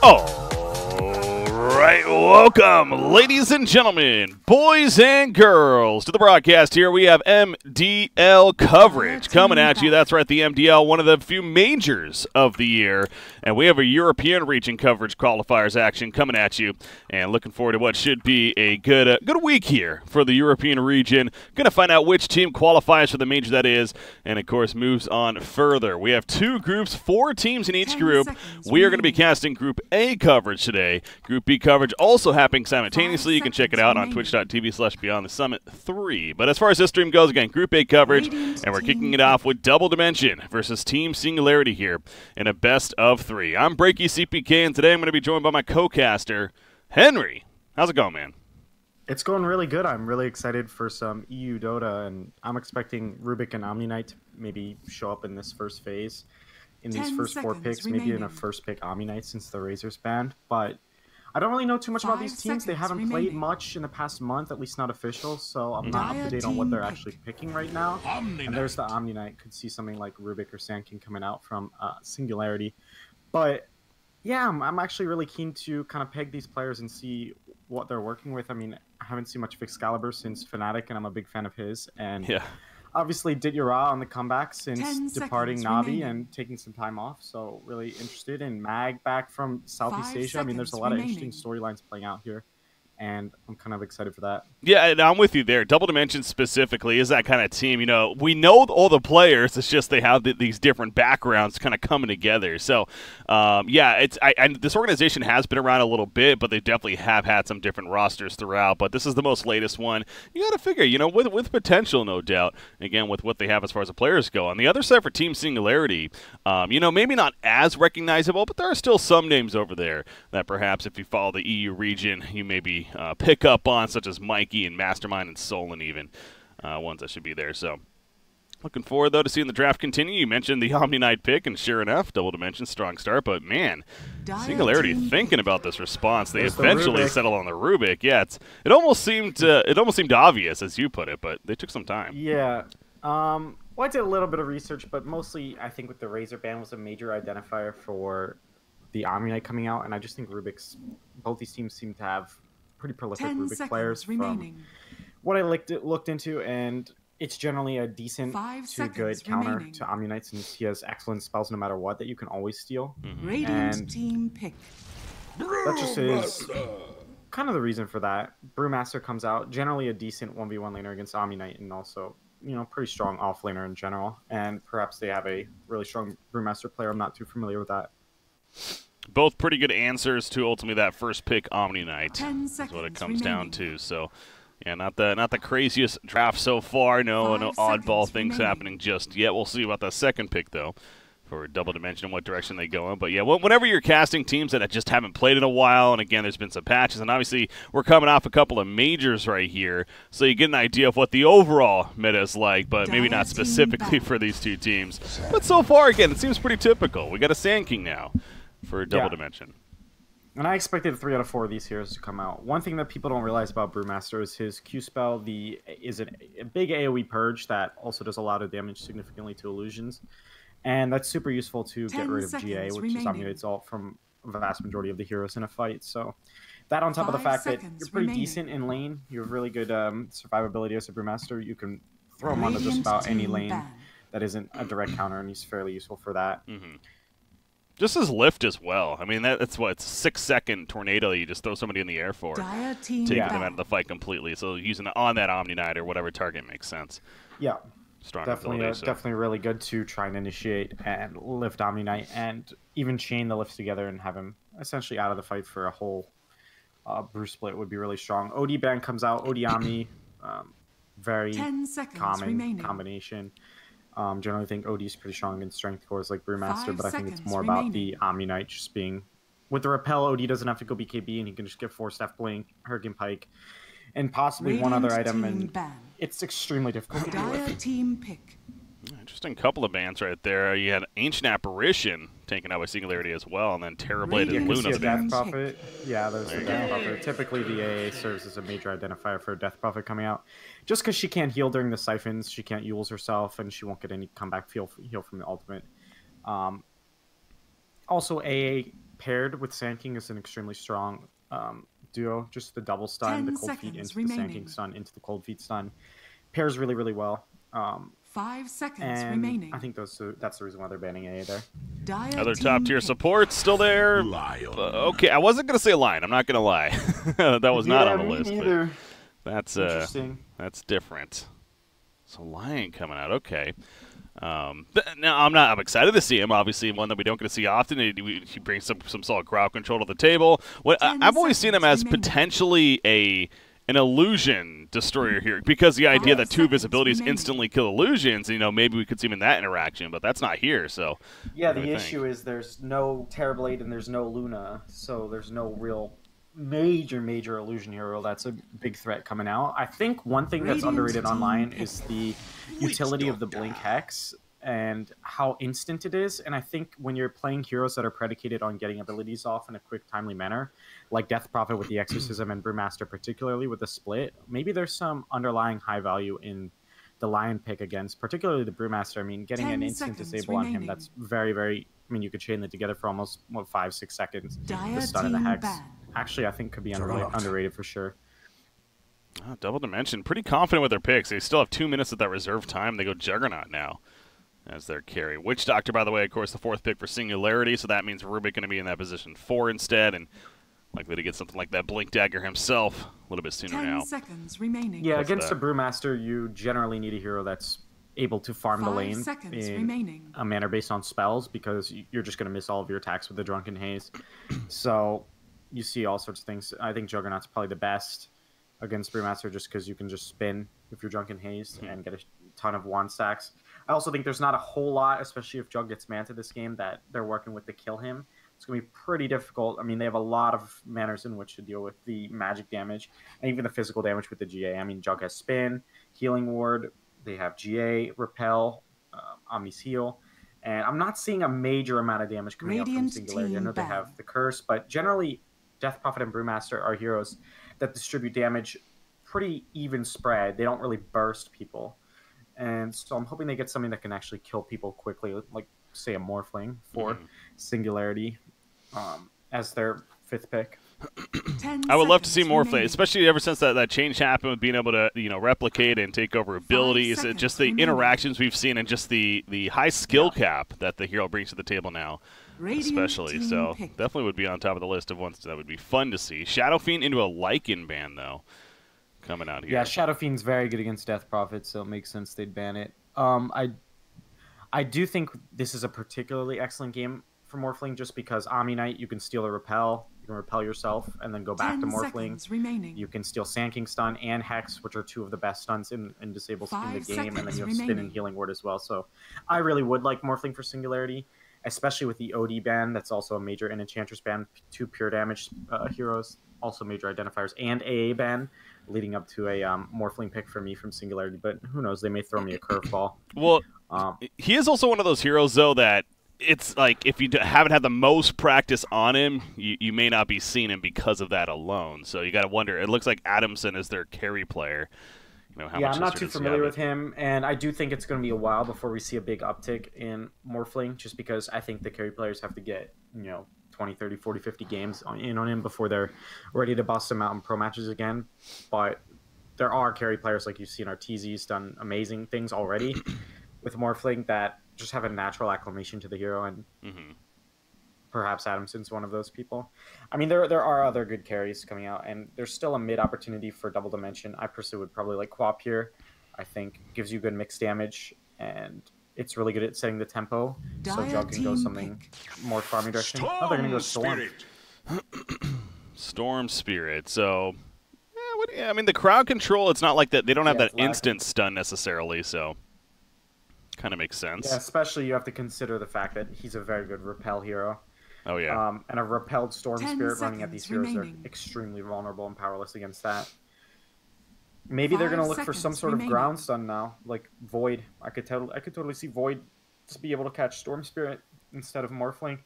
Alright, welcome, ladies and gentlemen, boys and girls, to the broadcast here. We have MDL coverage coming at you. That's right, the MDL, one of the few majors of the year. And we have a European region coverage qualifiers action coming at you. And looking forward to what should be a good week here for the European region. Going to find out which team qualifies for the major that is, and of course moves on further. We have two groups, 4 teams in each group. We are going to be casting Group A coverage today. Group B coverage also happening simultaneously. You can check it out on twitch.tv/BeyondTheSummit3. But as far as this stream goes, again, Group A coverage, and we're kicking it off with Double Dimension versus Team Singularity here in a best of 3. I'm BreakyCPK, and today I'm going to be joined by my co-caster, Henry. How's it going, man? It's going really good. I'm really excited for some EU Dota, and I'm expecting Rubik and Omniknight to maybe show up in this first phase. In these first 4 picks, maybe in a first pick Omniknight since the Razor's banned. But I don't really know too much about these teams. They haven't played much in the past month, at least not official, so I'm not up to date on what they're actually picking right now. And there's the Omniknight. Could see something like Rubik or Sandking coming out from Singularity. But yeah, I'm actually really keen to kind of peg these players and see what they're working with. I mean, I haven't seen much of Excalibur since Fnatic, and I'm a big fan of his. And yeah, obviously Didyara on the comeback since departing Navi and taking some time off. So really interested in Mag back from Southeast Asia. I mean, there's a lot of interesting storylines playing out here, and I'm kind of excited for that. Yeah, and I'm with you there. Double Dimension specifically is that kind of team. You know, we know all the players. It's just they have these different backgrounds kind of coming together. So, yeah, this organization has been around a little bit, but they definitely have had some different rosters throughout. But this is the most latest one. You got to figure, you know, with potential, no doubt. Again, with what they have as far as the players go. On the other side for Team Singularity, you know, maybe not as recognizable, but there are still some names over there that perhaps if you follow the EU region, you maybe pick up on, such as Mikey and Mastermind and Solon, even ones that should be there. So looking forward though to seeing the draft continue. You mentioned the Omniknight pick, and sure enough, Double Dimension strong start. But man, Singularity thinking about this response. They eventually settled on the Rubik. Yeah, it almost seemed obvious, as you put it, but they took some time. Yeah. Well, I did a little bit of research, but mostly I think with the Razor ban was a major identifier for the Omniknight coming out, and I just think both these teams seem to have pretty prolific Rubik players from what I looked into, and it's generally a decent to good counter to Omniknight since he has excellent spells no matter what that you can always steal. And team pick. That just is kind of the reason for that. Brewmaster comes out, generally a decent 1v1 laner against Omniknight, and also, you know, pretty strong off laner in general. And perhaps they have a really strong Brewmaster player. I'm not too familiar with that. Both pretty good answers to ultimately that first pick, Omniknight. That's what it comes down to. So, yeah, not the craziest draft so far. No oddball things happening just yet. We'll see about the second pick though, for Double Dimension and what direction they go in. But yeah, whenever you're casting teams that just haven't played in a while, and again, there's been some patches, and obviously we're coming off a couple of majors right here, so you get an idea of what the overall meta is like, but maybe not specifically for these two teams. But so far, again, it seems pretty typical. We got a Sand King now for Double Dimension. And I expected 3 out of 4 of these heroes to come out. One thing that people don't realize about Brewmaster is his Q spell is a big AoE purge that also does a lot of damage significantly to illusions. And that's super useful to get rid of GA, which is Omniknight's ult from the vast majority of the heroes in a fight. So that on top of the fact that you're pretty decent in lane, you have really good survivability as a Brewmaster, you can throw him onto just about any lane that isn't a direct counter, and he's fairly useful for that. Just his lift as well. I mean, that's what, it's a 6-second tornado you just throw somebody in the air for, taking them out of the fight completely. So using it on that Omniknight or whatever target makes sense. Yeah, strong definitely, ability, definitely really good to try and initiate and lift Omniknight, and even chain the lifts together and have him essentially out of the fight for a whole brew split would be really strong. OD ban comes out, OD Omni, very common combination. Generally think OD is pretty strong in strength cores like Brewmaster, but I think it's more about the Omniknight just being... With the Repel, OD doesn't have to go BKB, and he can just get 4-staff Blink, Hurricane Pike, and possibly one other item, and it's extremely difficult to deal with. Team pick. Interesting couple of bans right there. You had Ancient Apparition taken out by Singularity as well, and then Terrorblade and Luna. The Death Prophet. Yeah, there's the Death Prophet. Typically, the AA serves as a major identifier for a Death Prophet coming out. Just because she can't heal during the siphons, she can't Euls herself, and she won't get any comeback heal from the ultimate. Also, AA paired with Sand King is an extremely strong duo. Just the double stun, the cold feet into the Sand King stun, into the cold feet stun. Pairs really, really well. 5 seconds and remaining. I think that's the reason why they're banning AA there. Other top tier supports still there. Okay, I wasn't gonna say Lion. I'm not gonna lie. That was not on the list. Neither. That's interesting. That's different. So Lion coming out. Okay. Now I'm excited to see him. Obviously, one that we don't get to see often. He brings some solid crowd control to the table. I've always seen him as potentially an illusion destroyer here, because the idea that 2 visibilities instantly kill illusions, maybe we could see him in that interaction, but that's not here. So yeah, the issue is there's no Terrorblade and there's no Luna, so there's no real major illusion hero that's a big threat coming out. I think one thing that's underrated online is the utility of the Blink Hex and how instant it is. And I think when you're playing heroes that are predicated on getting abilities off in a quick, timely manner, like Death Prophet with the Exorcism and Brewmaster particularly with the split, maybe there's some underlying high value in the Lion pick against, particularly the Brewmaster. I mean, getting an instant disable on him, that's very, very... I mean, you could chain that together for almost, 5-6 seconds. The stun and the Hex. Actually, I think could be underrated for sure. Double Dimension, pretty confident with their picks. They still have 2 minutes of that reserve time. They go Juggernaut now as their carry. Witch Doctor, by the way, of course, the 4th pick for Singularity, so that means Rubik going to be in that position 4 instead, and likely to get something like that Blink Dagger himself a little bit sooner now. 10 seconds remaining. Yeah, against a Brewmaster, you generally need a hero that's able to farm the lane in a manner based on spells, because you're just going to miss all of your attacks with the Drunken Haze. So you see all sorts of things. I think Juggernaut's probably the best against Brewmaster, just because you can just spin if you're Drunken Haze and get a ton of wand stacks. I also think there's not a whole lot, especially if Jug gets Manta this game, that they're working with to kill him. It's going to be pretty difficult. I mean, they have a lot of manners in which to deal with the magic damage and even the physical damage with the GA. I mean, Jug has Spin, Healing Ward, they have GA, Repel, Omni's Heal, and I'm not seeing a major amount of damage coming out from Singularity. I know they have the Curse, but generally, Death Prophet and Brewmaster are heroes that distribute damage pretty even spread. They don't really burst people. And so I'm hoping they get something that can actually kill people quickly, like, say, a Morphling for Singularity as their 5th pick. I would love to see Morphling, especially ever since that change happened with being able to replicate and take over abilities. Just the interactions we've seen and just the high skill cap that the hero brings to the table now, especially. So definitely would be on top of the list of ones that would be fun to see. Shadow Fiend into a Lycan ban, though, coming out here. Yeah, Shadow Fiend's very good against Death Prophet, so it makes sense they'd ban it. I do think this is a particularly excellent game for Morphling, just because Omni Knight, you can steal a Repel, you can repel yourself, and then go back to Morphling. You can steal Sand King Stun and Hex, which are 2 of the best stuns in disables in the game, and then you have Spin and Healing Ward as well. So I really would like Morphling for Singularity, especially with the OD ban. That's also a major, and Enchantress ban, 2 pure damage heroes, also major identifiers, and AA ban, leading up to a Morphling pick for me from Singularity. But who knows, they may throw me a curveball. Well, he is also one of those heroes, though, that it's like if you haven't had the most practice on him, you may not be seeing him because of that alone. So you got to wonder. It looks like Adamson is their carry player. How much I'm not too familiar with him, and I do think it's going to be a while before we see a big uptick in Morphling, just because I think the carry players have to get 20, 30, 40, 50 games in on him before they're ready to bust him out in pro matches again. But there are carry players, like you've seen Arteezy's done amazing things already with Morphling, that just have a natural acclimation to the hero, and perhaps Adamson's one of those people. I mean, there are other good carries coming out, and there's still a mid opportunity for Double Dimension. I personally would probably like Quap here. I think gives you good mixed damage, and it's really good at setting the tempo. So Jug can go something more farming direction. Oh, they're going to go Storm. Storm Spirit. So, I mean, the crowd control, it's not like that. They don't have that instant stun necessarily, so kind of makes sense. Yeah, especially you have to consider the fact that he's a very good repel hero. Oh, yeah. And a repelled Storm Spirit running at these heroes are extremely vulnerable and powerless against that. Maybe they're going to look for some sort of ground stun now, like Void. I could totally see Void just be able to catch Storm Spirit instead of Morphling,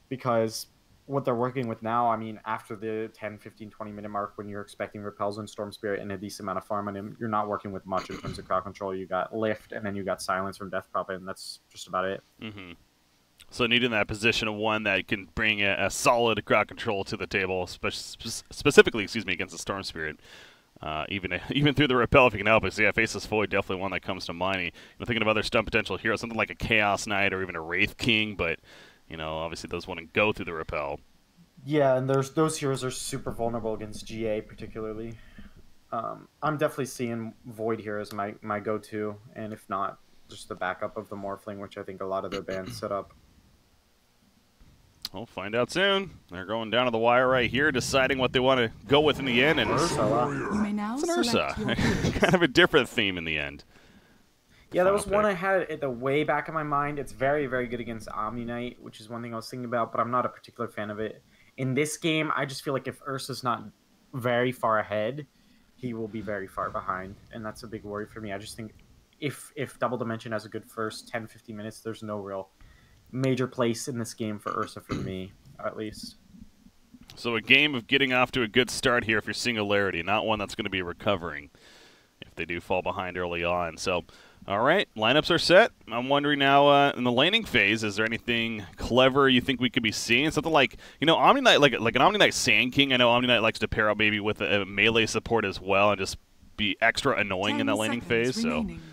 because what they're working with now, I mean, after the 10, 15, 20-minute mark, when you're expecting Repels and Storm Spirit and a decent amount of farm on him, you're not working with much in terms of crowd control. You got Lift, and then you got Silence from Death Prophet, and that's just about it. So needing that position of one that can bring a solid crowd control to the table, specifically, against the Storm Spirit. Even through the repel if you can help it. So yeah, Faceless Void, definitely one that comes to mind. Thinking of other stun potential heroes, something like a Chaos Knight or even a Wraith King, but obviously those wouldn't go through the repel. Yeah, and those heroes are super vulnerable against GA particularly. I'm definitely seeing Void here as my go-to, and if not, just the backup of the Morphling, which I think a lot of their bands set up. We'll find out soon. They're going down to the wire right here, deciding what they want to go with in the end. And You may now it's an Ursa. select Kind of a different theme in the end. Yeah, that was one I had at the way back in my mind. It's very, very good against Omni Knight, which is one thing I was thinking about, but I'm not a particular fan of it. In this game, I just feel like if Ursa's not very far ahead, he will be very far behind, and that's a big worry for me. I just think if Double Dimension has a good first 10-15 minutes, there's no real major place in this game for Ursa for me, at least. So a game of getting off to a good start here if you're Singularity, not one that's going to be recovering if they do fall behind early on. So, all right, lineups are set. I'm wondering now in the laning phase, is there anything clever you think we could be seeing? Something like, Omni Knight, like an Omni Knight Sand King. I know Omni Knight likes to pair up maybe with a melee support as well and just be extra annoying in that laning phase. Remaining. So.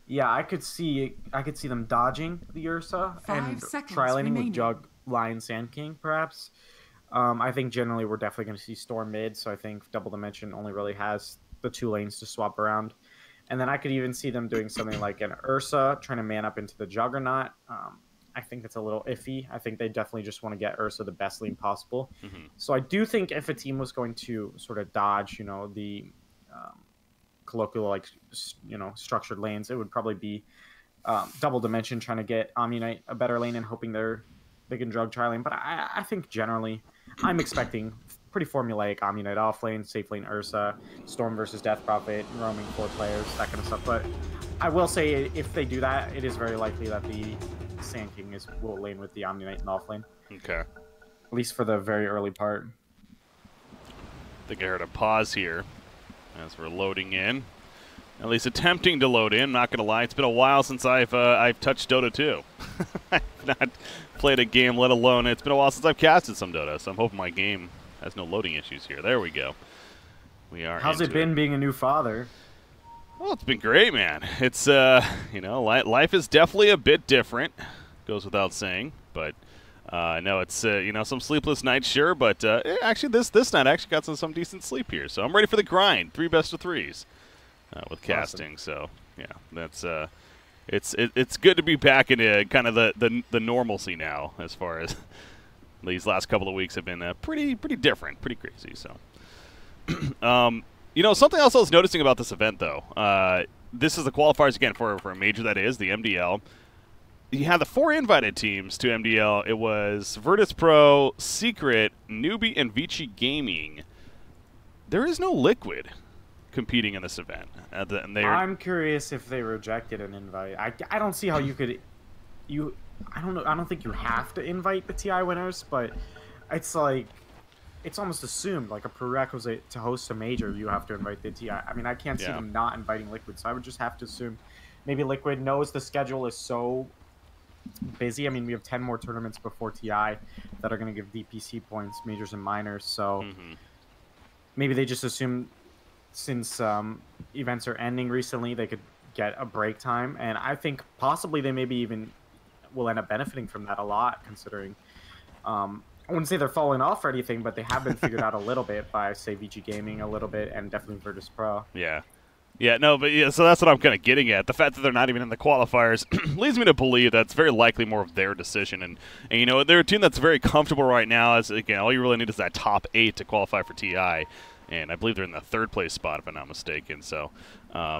Yeah, I could see them dodging the Ursa 5 and seconds tri-laning remaining. with Jug, Lion, Sand King, perhaps. I think generally we're definitely going to see Storm mid, so I think Double Dimension only really has the 2 lanes to swap around. And then I could even see them doing something like an Ursa, trying to man up into the Juggernaut. I think that's a little iffy. I think they definitely just want to get Ursa the best lane possible. So I do think if a team was going to sort of dodge, the colloquial, structured lanes, it would probably be Double Dimension trying to get Omni Knight a better lane and hoping they can drug tri-lane. But I think generally I'm expecting pretty formulaic Omni Knight off lane, safe lane Ursa, Storm versus Death Prophet, roaming 4 players, that kind of stuff. But I will say if they do that, it is very likely that the Sand King will lane with the Omni Knight in the off lane. Okay. At least for the very early part. I think I heard a pause here as we're loading in. At least attempting to load in. Not going to lie, it's been a while since I've touched Dota 2. I've not played a game, let alone it's been a while since I've casted some Dota, so I'm hoping my game has no loading issues here. There we go. We are. How's it been being a new father? Well, it's been great, man. It's life is definitely a bit different. Goes without saying, but no, it's some sleepless nights, sure, but actually this night I actually got some decent sleep here, so I'm ready for the grind. 3 best of 3s with casting. Awesome. So yeah, that's it's good to be back in kind of the normalcy now. As far as these last couple of weeks have been pretty different, pretty crazy. So something else I was noticing about this event though. This is the qualifiers again for a major, that is the MDL. You had the 4 invited teams to MDL. It was Virtus Pro, Secret, Newbie, and Vici Gaming. There is no Liquid competing in this event. I'm curious if they rejected an invite. I don't see how you could. I don't know. I don't think you have to invite the TI winners, but it's like it's almost assumed like a prerequisite to host a major. You have to invite the TI. I mean, I can't see them not inviting Liquid, so I would just have to assume maybe Liquid knows the schedule is so busy. I mean, we have 10 more tournaments before TI that are going to give DPC points, majors and minors. So maybe they just assume since events are ending recently, they could get a break time. And I think possibly they maybe even will end up benefiting from that a lot, considering I wouldn't say they're falling off or anything, but they have been figured out a little bit by, say, VG Gaming a little bit and definitely Virtus Pro. Yeah. Yeah, no, but yeah, so that's what I'm kind of getting at. The fact that they're not even in the qualifiers leads me to believe that's very likely more of their decision. And they're a team that's very comfortable right now. As again, all you really need is that top 8 to qualify for TI, and I believe they're in the 3rd place spot if I'm not mistaken. So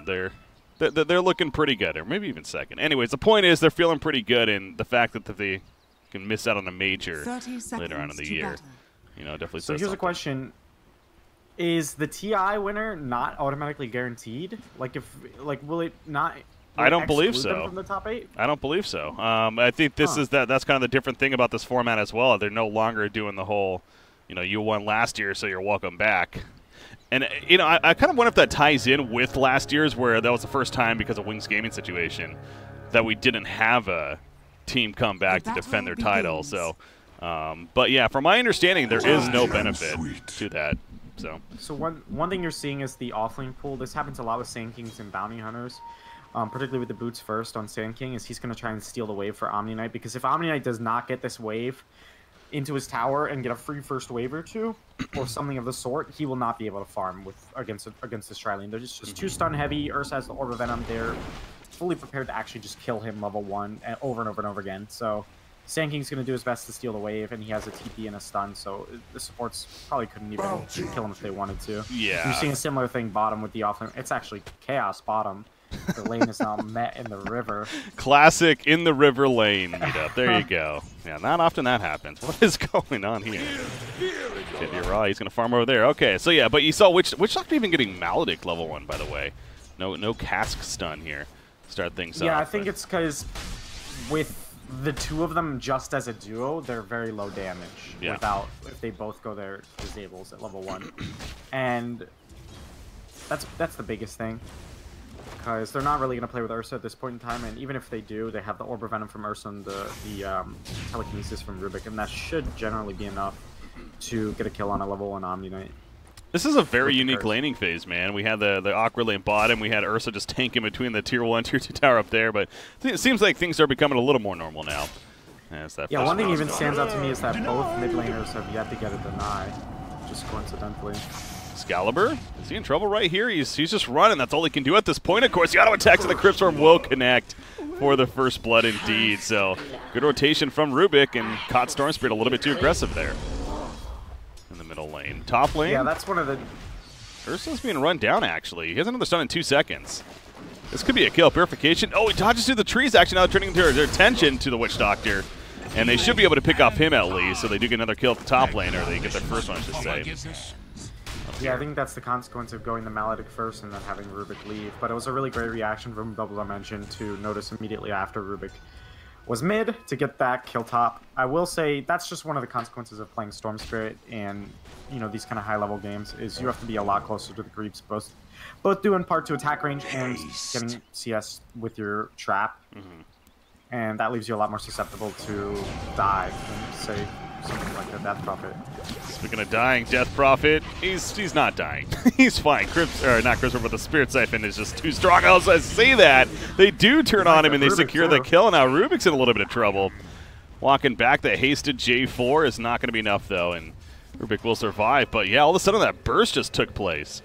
they're looking pretty good, or maybe even 2nd. Anyways, the point is they're feeling pretty good, and the fact that they can miss out on a major later on in the year, definitely. So here's a question. Is the TI winner not automatically guaranteed? Will it not? I don't believe so. Them from the top 8? I don't believe so. I think this is that's kind of the different thing about this format as well. They're no longer doing the whole, you won last year, so you're welcome back. And I kind of wonder if that ties in with last year's, where that was the first time because of Wings Gaming situation that we didn't have a team come back to defend their title. So, but yeah, from my understanding, there is no benefit to that. So one thing you're seeing is the offlane pool. This happens a lot with Sand Kings and Bounty Hunters, particularly with the boots first on Sand King, is he's going to try and steal the wave for Omni Knight, because if Omni Knight does not get this wave into his tower and get a free first wave or two, or something of the sort, he will not be able to farm against this Trilane. They're just too stun heavy. Ursa has the Orb of Venom. They're fully prepared to actually just kill him level 1 and over and over and over again. So Sand King's going to do his best to steal the wave, and he has a TP and a stun, so the supports probably couldn't even kill him if they wanted to. Yeah. You're seeing a similar thing bottom with the offlane. It's actually Chaos bottom. The lane is now met in the river. Classic in the river lane meetup. There you go. Yeah, not often that happens. What is going on here? You're right. He's going to farm over there. Okay, so yeah, but you saw Witch Doctor even getting Maledict level 1, by the way. No cask stun here. Start things off. Yeah, I think it's because with the two of them just as a duo, they're very low damage. Yeah. Without, if they both go their disables at level 1. And that's the biggest thing. Because they're not really going to play with Ursa at this point in time, and even if they do, they have the Orb of Venom from Ursa and the Telekinesis from Rubik, and that should generally be enough to get a kill on a level 1 Omni Knight. This is a very unique laning phase, man. We had the awkward lane bottom. We had Ursa just tanking between the tier 1, tier 2 tower up there, but it seems like things are becoming a little more normal now. Yeah, one thing even stands out to me is that both mid laners have yet to get a deny, just coincidentally. Excalibur, is he in trouble right here? He's just running. That's all he can do at this point. Of course, the auto attacks of the Crypt Storm will connect for the first blood indeed. So good rotation from Rubik, and caught Storm Spirit a little bit too aggressive there in the middle lane. Top lane. Yeah, that's one of the... Ursa's being run down, actually. He has another stun in 2 seconds. This could be a kill. Purification. Oh, he dodges through the trees, actually, now turning their attention to the Witch Doctor. And they should be able to pick off him at least, so they do get another kill at the top lane, or they get their first one, I should say. Yeah, I think that's the consequence of going the Maledict first and then having Rubik leave. But it was a really great reaction from Double Dimension to notice immediately after Rubik was mid to get that kill top. I will say that's just one of the consequences of playing Storm Spirit and, you know, these kind of high-level games is you have to be a lot closer to the creeps, both due in part to attack range and getting CS with your trap. And that leaves you a lot more susceptible to die than, say, something like the Death Prophet. Speaking of dying, Death Prophet, he's not dying. He's fine. Not Crypt, but the Spirit Siphon is just too strong. Also, I say that. They do turn on him and they secure the kill. Now Rubik's in a little bit of trouble. Walking back, the hasted J4 is not going to be enough, though, and Rubik will survive. But yeah, all of a sudden that burst just took place.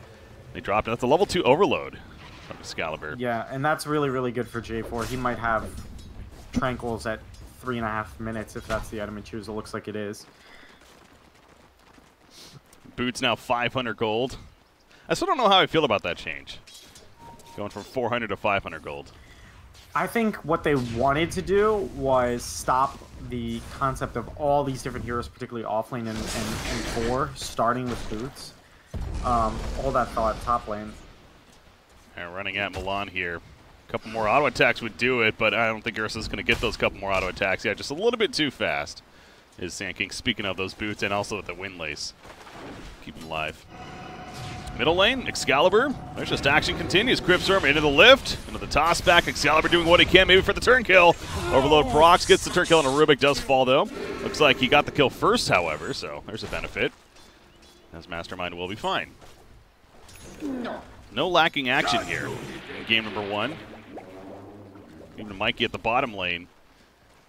They dropped it. That's a level 2 overload from Excalibur. Yeah, and that's really, really good for J4. He might have Tranquils at 3.5 minutes if that's the item he chooses. It looks like it is. Boots now 500 gold. I still don't know how I feel about that change. Going from 400 to 500 gold. I think what they wanted to do was stop the concept of all these different heroes, particularly offlane and 4, starting with Boots. All that fell at top lane. And running at Milan here. A couple more auto attacks would do it, but I don't think Ursa's going to get those couple more auto attacks. Yeah, just a little bit too fast is Sand King, speaking of those boots, and also with the Windlace. Keep him alive. Middle lane, Excalibur. There's just action continues. Crypt Storm into the lift, into the toss back. Excalibur doing what he can, maybe for the turn kill. Overload procs, gets the turn kill, and a Rubik does fall, though. Looks like he got the kill first, however, so there's a benefit. As Mastermind will be fine. No lacking action here in game number 1. Even Mikey at the bottom lane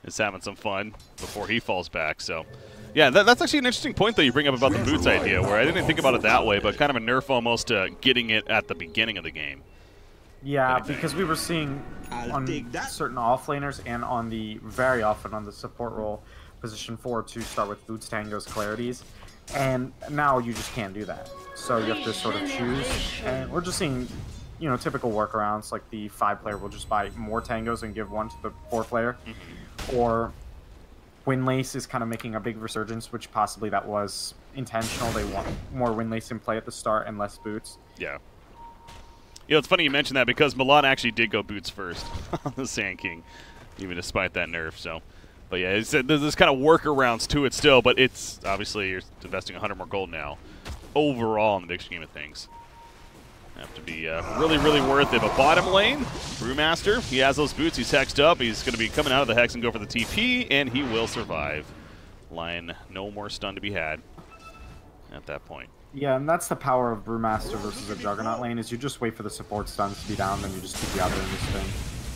is having some fun before he falls back. So, yeah, that's actually an interesting point that you bring up about the boots idea, where I didn't think about it that way, but kind of a nerf almost to getting it at the beginning of the game. Yeah, because we were seeing on certain offlaners and on the very often on the support role position 4 to start with boots, tangos, clarities, and now you just can't do that. So you have to sort of choose, and we're just seeing, you know, typical workarounds, like the 5-player will just buy more tangos and give one to the 4-player, or Windlace is kind of making a big resurgence, which possibly that was intentional. They want more Windlace in play at the start and less boots. Yeah. You know, it's funny you mentioned that because Milan actually did go boots first on the Sand King, even despite that nerf. So, but yeah, there's kind of workarounds to it still, but it's obviously you're investing 100 more gold now overall in the big scheme of things. Have to be really, really worth it. But bottom lane, Brewmaster, he has those boots. He's hexed up. He's going to be coming out of the hex and go for the TP, and he will survive. Lion, no more stun to be had at that point. Yeah, and that's the power of Brewmaster versus a Juggernaut lane, is you just wait for the support stuns to be down, then you just keep the other in the spin.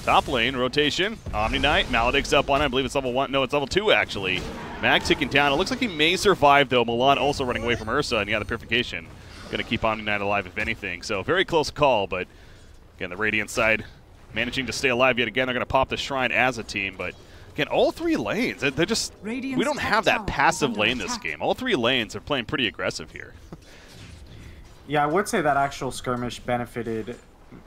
Top lane, rotation, Omni Knight, Maledict's up on it. I believe it's level 1. No, it's level 2, actually. Mag ticking down. It looks like he may survive, though. Milan also running away from Ursa, and yeah, the Purification going to keep Omni Knight alive, if anything. So, very close call, but again, the Radiant side managing to stay alive yet again. They're going to pop the Shrine as a team, but again, all 3 lanes, they're just, we don't have that passive lane this game. All 3 lanes are playing pretty aggressive here. Yeah, I would say that actual skirmish benefited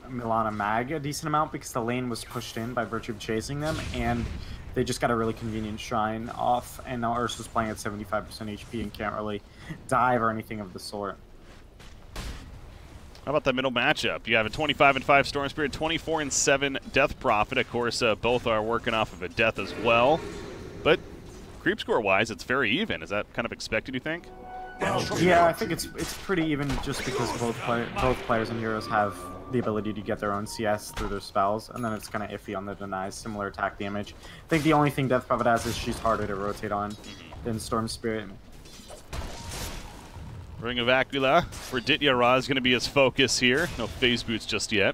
Milan and Mag a decent amount because the lane was pushed in by virtue of chasing them, and they just got a really convenient Shrine off, and now Ursa's playing at 75% HP and can't really dive or anything of the sort. How about that middle matchup? You have a 25-5 Storm Spirit, 24-7 Death Prophet. Of course, both are working off of a death as well. But creep score-wise, it's very even. Is that kind of expected, you think? Yeah, I think it's pretty even just because both players and heroes have the ability to get their own CS through their spells, and then it's kind of iffy on the denies, similar attack damage. I think the only thing Death Prophet has is she's harder to rotate on than Storm Spirit. Ring of Aquila for Ditya Ra is going to be his focus here. No phase boots just yet.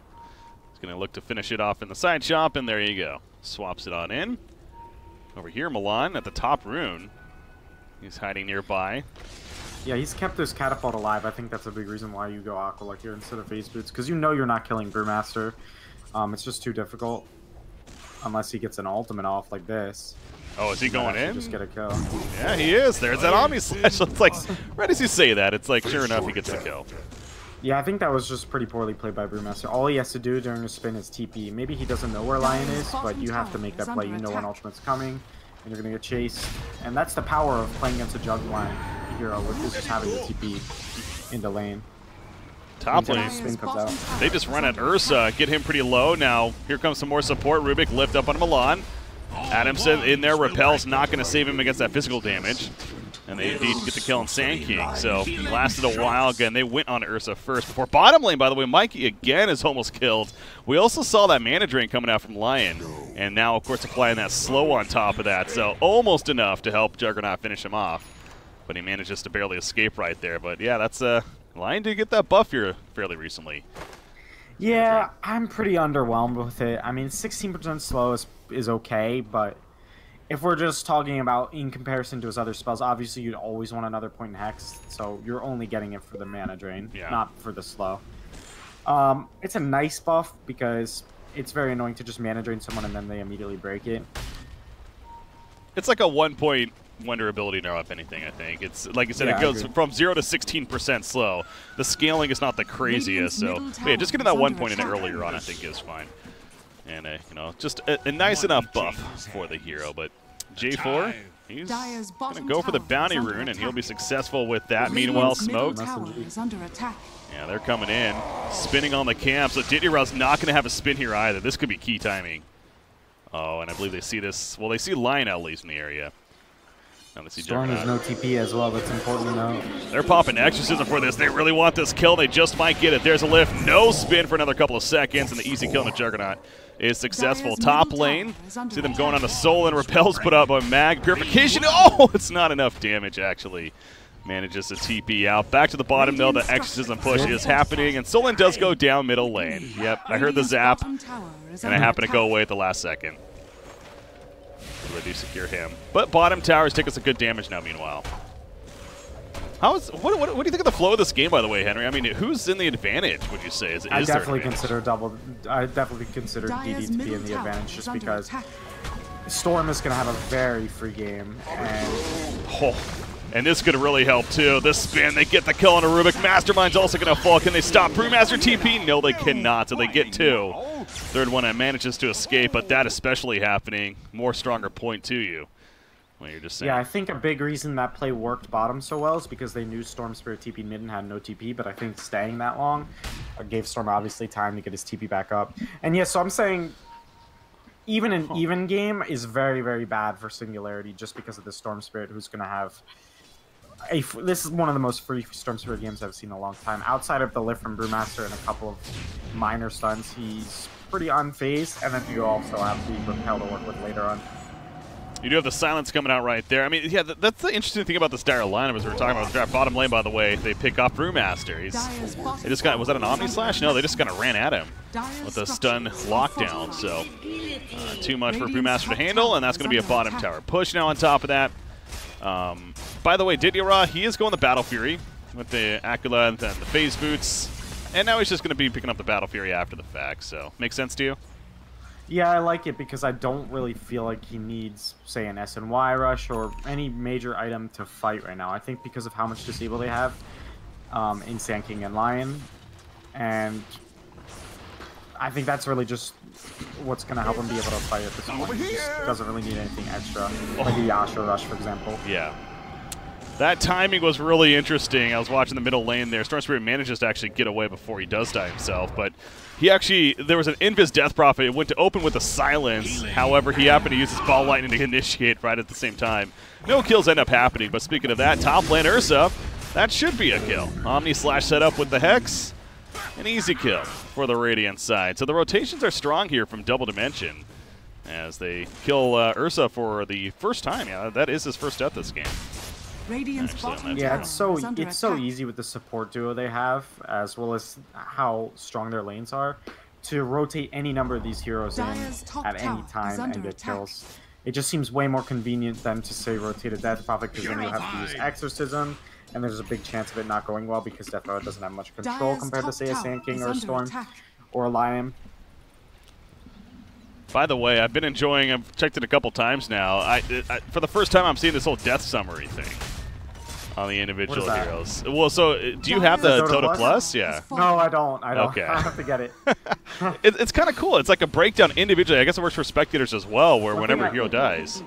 He's going to look to finish it off in the side shop, and there you go. Swaps it on in. Over here, Milan at the top rune. He's hiding nearby. Yeah, he's kept his catapult alive. I think that's a big reason why you go Aquila here instead of phase boots, because you know you're not killing Brewmaster. It's just too difficult unless he gets an ultimate off like this. Oh, is he going in? Just get a kill. Yeah, he is. There's that Omni Slash. It's like, right as you say that, it's like, sure enough, he gets the kill. Yeah, I think that was just pretty poorly played by Brewmaster. All he has to do during a spin is TP. Maybe he doesn't know where Lion is, but you have to make that play. You know when ultimate's coming, and you're going to get chased. And that's the power of playing against a Jug line hero, which is just having the TP in the lane. Top lane, spin comes out. they just run at Ursa, get him pretty low. Now, here comes some more support. Rubik lift up on Milan. Adamson in there, repels, not going to save him against that physical damage. And they indeed get the kill on Sand King. So, lasted a while. Again, they went on Ursa first. Before bottom lane, by the way, Mikey again is almost killed. We also saw that mana drain coming out from Lion. And now, of course, applying that slow on top of that. So, almost enough to help Juggernaut finish him off. But he manages to barely escape right there. But yeah, that's Lion did get that buff here fairly recently. Yeah, I'm pretty underwhelmed with it. I mean, 16% slow is okay, but if we're just talking about in comparison to his other spells, obviously you'd always want another point in Hex, so you're only getting it for the mana drain, not for the slow. It's a nice buff because it's very annoying to just mana drain someone and then they immediately break it. It's like a 1-point wonder ability now, if anything, I think. It's like I said, it goes from 0 to 16% slow. The scaling is not the craziest, so yeah, just getting that 1 point in it earlier on, I think, is fine. And you know, just a nice enough buff for the hero. But J4, he's gonna go for the bounty rune, and he'll be successful with that. Meanwhile, Smoke, yeah, they're coming in, spinning on the camp. So Ditira's not gonna have a spin here either. This could be key timing. Oh, and I believe they see this. Well, they see Lion at least in the area. Storm has no TP as well. That's important to know. They're popping Exorcism for this. They really want this kill. They just might get it. There's a lift. No spin for another couple of seconds, and the easy kill on the Juggernaut is successful. Top lane. See them going on a Soul, and Repels put up by Mag. Purification. Oh, it's not enough damage, actually. Manages to TP out. Back to the bottom, though. The Exorcism push is happening, and Solon does go down middle lane. Yep, I heard the zap, and I happened to go away at the last second. They do secure him. But bottom towers take us a good damage now, meanwhile. What do you think of the flow of this game, by the way, Henry? I mean, who's in the advantage, would you say? I definitely consider DD to be in the advantage just because Storm is going to have a very free game. And this could really help, too. This spin, they get the kill on a Rubik. Mastermind's also going to fall. Can they stop Brewmaster TP? No, they cannot, so they get 2. Third one manages to escape, but that especially happening. More stronger point to you. Well, you're just saying. Yeah, I think a big reason that play worked bottom so well is because they knew Storm Spirit TP mid and had no TP, but I think staying that long gave Storm obviously time to get his TP back up. And yeah, so I'm saying even an even game is very, very bad for Singularity just because of the Storm Spirit who's going to have this is one of the most free Storm Spirit games I've seen in a long time. Outside of the lift from Brewmaster and a couple of minor stuns, he's pretty unfazed, and then you also have the Repel to work with later on. You do have the silence coming out right there. I mean, yeah, that's the interesting thing about this Dire lineup, as we were talking about the draft. Bottom lane, by the way, they pick off Brewmaster. They just got, was that an Omni Slash? No, they just kind of ran at him with a stun lockdown. So too much for Brewmaster to handle, and that's going to be a bottom tower push now on top of that. By the way, Didyara, he is going the Battle Fury with the Aquila and the Phase Boots, and now he's just going to be picking up the Battle Fury after the fact. So, makes sense to you? Yeah, I like it because I don't really feel like he needs, say, an SNY rush or any major item to fight right now. I think because of how much disable they have in Sand King and Lion, and I think that's really just what's going to help him be able to fight at this point. He just doesn't really need anything extra, like a Yasha rush, for example. Yeah. That timing was really interesting. I was watching the middle lane there. Storm Spirit manages to actually get away before he does die himself, but he actually, there was an Invis Death Prophet. It went to open with a silence. However, he happened to use his Ball Lightning to initiate right at the same time. No kills end up happening, but speaking of that, top lane Ursa, that should be a kill. Omni Slash set up with the Hex. An easy kill for the Radiant side. So the rotations are strong here from Double Dimension as they kill Ursa for the first time. Yeah, that is his first death this game. Yeah, it's so easy with the support duo they have, as well as how strong their lanes are, to rotate any number of these heroes in at any time and get kills. It just seems way more convenient than to, say, rotate a Death Prophet, because then you have to use Exorcism, and there's a big chance of it not going well because Death Prophet doesn't have much control compared to, say, a Sand King or a Storm or a Lion. By the way, I've been enjoying, I've checked it a couple times now. For the first time, I'm seeing this whole death summary thing on the individual heroes. Well, so do you have the Dota Plus? Yeah. No, I don't. Okay. I have to get it. It's kind of cool. It's like a breakdown individually. I guess it works for spectators as well, where whenever a hero dies.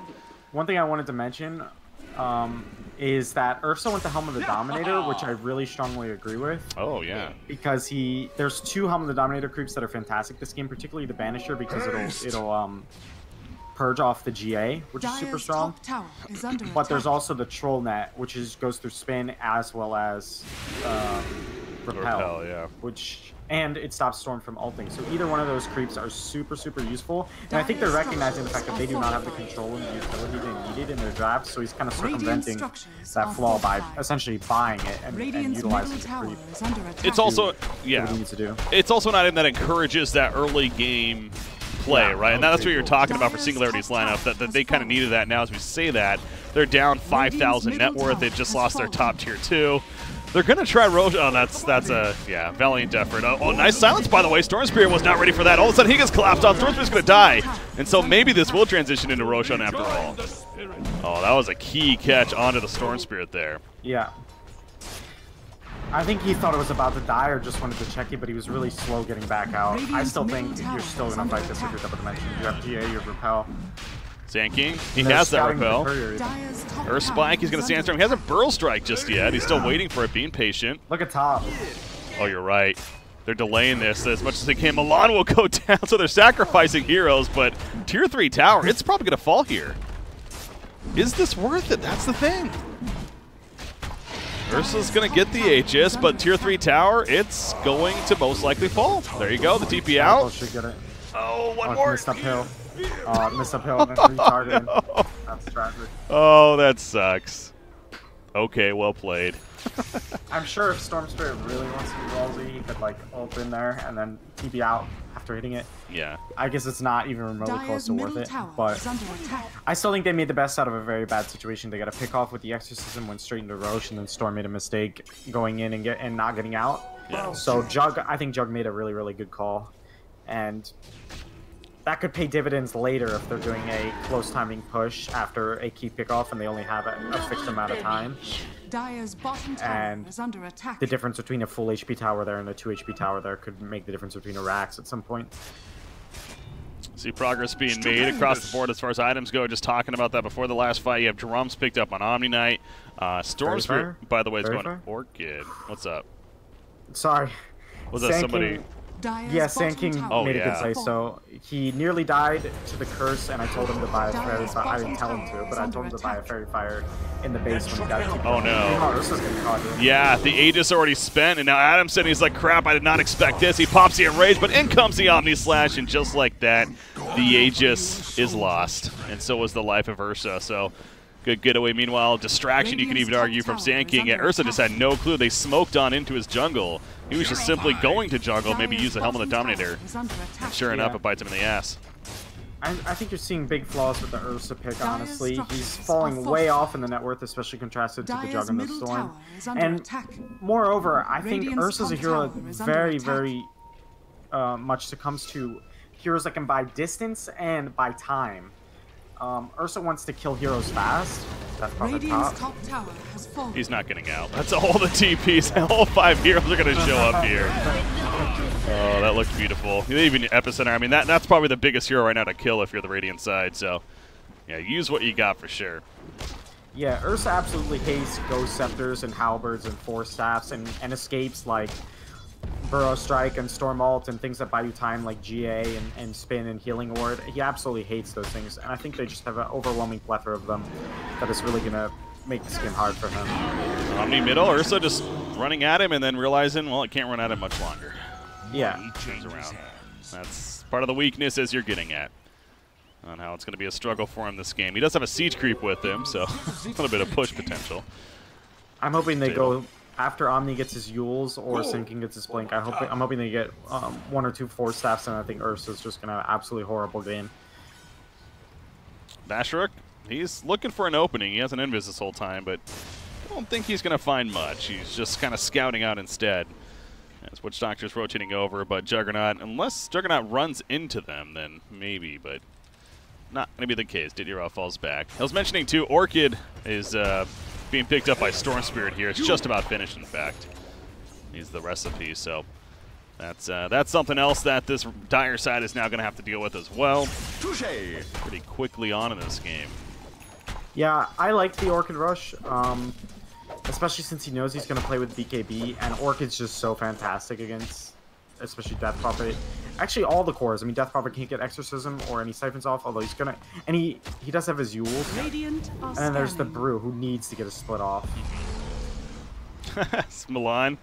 One thing I wanted to mention is that Ursa went the Helm of the Dominator, which I really strongly agree with. Oh, yeah. Because there's two Helm of the Dominator creeps that are fantastic this game, particularly the Banisher, because it'll purge off the GA, which is super strong. But there's also the Troll Net, which goes through spin as well as Repel, yeah. And it stops Storm from ulting. So either one of those creeps are super, super useful. And I think they're recognizing the fact that they do not have the control and the utility they needed in their draft. So he's kind of circumventing that flaw by essentially buying it and utilizing the creep. It's also, it's also not in that encourages that early game play, right? And that's what you're talking about for Singularity's lineup, that they kind of needed that. Now as we say that, they're down 5,000 net worth. They just lost their top tier 2. They're going to try Roshan. Oh, that's a, valiant effort. Oh, nice silence, by the way. Storm Spirit was not ready for that. All of a sudden, he gets collapsed on. Storm Spirit's going to die. And so maybe this will transition into Roshan after all. Oh, that was a key catch onto the Storm Spirit there. Yeah. I think he thought it was about to die or just wanted to check it, but he was really slow getting back out. I still think you're still going to fight this with your Double Dimension. You have GA, you have Repel. Sand King, he has that Repel. Earth Spike, he's going to Sandstorm. He hasn't Burl Strike just yet. He's still waiting for it, being patient. Look at top. Oh, you're right. They're delaying this as much as they can. Milan will go down, so they're sacrificing heroes, but Tier 3 tower, it's probably going to fall here. Is this worth it? That's the thing. Ursa's going to get the HS, but Tier 3 tower, it's going to most likely fall. There you go, the TP out. Oh, one more. Missed uphill. Missed uphill and then retargeted. No. That's tragic. Oh, that sucks. Okay, well played. I'm sure if Storm Spirit really wants to be ballsy, he could, like, ult in there and then TP out after hitting it. Yeah. I guess it's not even remotely close to worth it, but I still think they made the best out of a very bad situation. They got a pick off with the Exorcism, went straight into Roche, and then Storm made a mistake going in and not getting out. Yeah. So I think Jug made a really, really good call. And that could pay dividends later if they're doing a close timing push after a key pickoff and they only have a fixed amount of time. And the difference between a full HP tower there and a 2 HP tower there could make the difference between a Rax at some point. See progress being made across the board as far as items go. Just talking about that before the last fight. You have drums picked up on Omni Knight. Storm Spirit, by the way, is going to Orchid. What's up? Sorry. Was that somebody? Yeah, Sand King made a good play. So he nearly died to the curse, and I told him to buy a fairy fire. I didn't tell him to, but I told him to buy a fairy fire in the base when he got TP. Oh no! Ursa's getting caught here. Yeah, the Aegis already spent, and now Adam said he's like, "Crap! I did not expect this." He pops the Enrage, but in comes the Omni Slash, and just like that, the Aegis is lost, and so was the life of Ursa. So. Good getaway. Meanwhile, distraction, you can even argue, from Sand King. Yeah, Ursa just had no clue. They smoked on into his jungle. He was just simply going to jungle, maybe use the Helm of the Dominator. And sure enough, it bites him in the ass. I think you're seeing big flaws with the Ursa pick, honestly. He's falling way off in the net worth, especially contrasted to the Jug and the Storm. And moreover, I think Ursa's a hero that very much succumbs to heroes that can buy distance and buy time. Ursa wants to kill heroes fast. That's probably top. He's not getting out. That's all the TPs. All 5 heroes are going to show up here. Oh, that looked beautiful. Even Epicenter. I mean, that's probably the biggest hero right now to kill if you're the Radiant side. So, yeah, use what you got for sure. Yeah, Ursa absolutely hates Ghost Scepters and Halberds and Force Staffs and escapes like Burrow Strike and Storm Ult and things that buy you time like GA and Spin and Healing Ward. He absolutely hates those things, and I think they just have an overwhelming plethora of them that is really going to make this game hard for him. Omni middle, Ursa just running at him and then realizing, well, it can't run at him much longer. Yeah. Turns around. That's part of the weakness as you're getting at. On how it's going to be a struggle for him this game. He does have a Siege Creep with him, so a little bit of push potential. I'm hoping they go after Omni gets his Yules or Sand King gets his Blink. I'm hoping they get 1 or 2 Force Staffs, and I think Ursa's just going to have an absolutely horrible game. Bashrook, he's looking for an opening. He has an Invis this whole time, but I don't think he's going to find much. He's just kind of scouting out instead. As Witch Doctor's rotating over, but Juggernaut, unless Juggernaut runs into them, then maybe, but not going to be the case. Didier falls back. I was mentioning, too, Orchid is being picked up by Storm Spirit here. It's just about finished, in fact. He's the recipe, so that's something else that this Dire side is now going to have to deal with as well. Pretty quickly on in this game. Yeah, I like the Orchid Rush, especially since he knows he's going to play with BKB, and Orchid's just so fantastic against, especially Death Prophet. Actually, all the cores. I mean, Death Prophet can't get Exorcism or any Siphons off, although he's going to... And he does have his Yules. And then there's the Brew, who needs to get a split off. Milan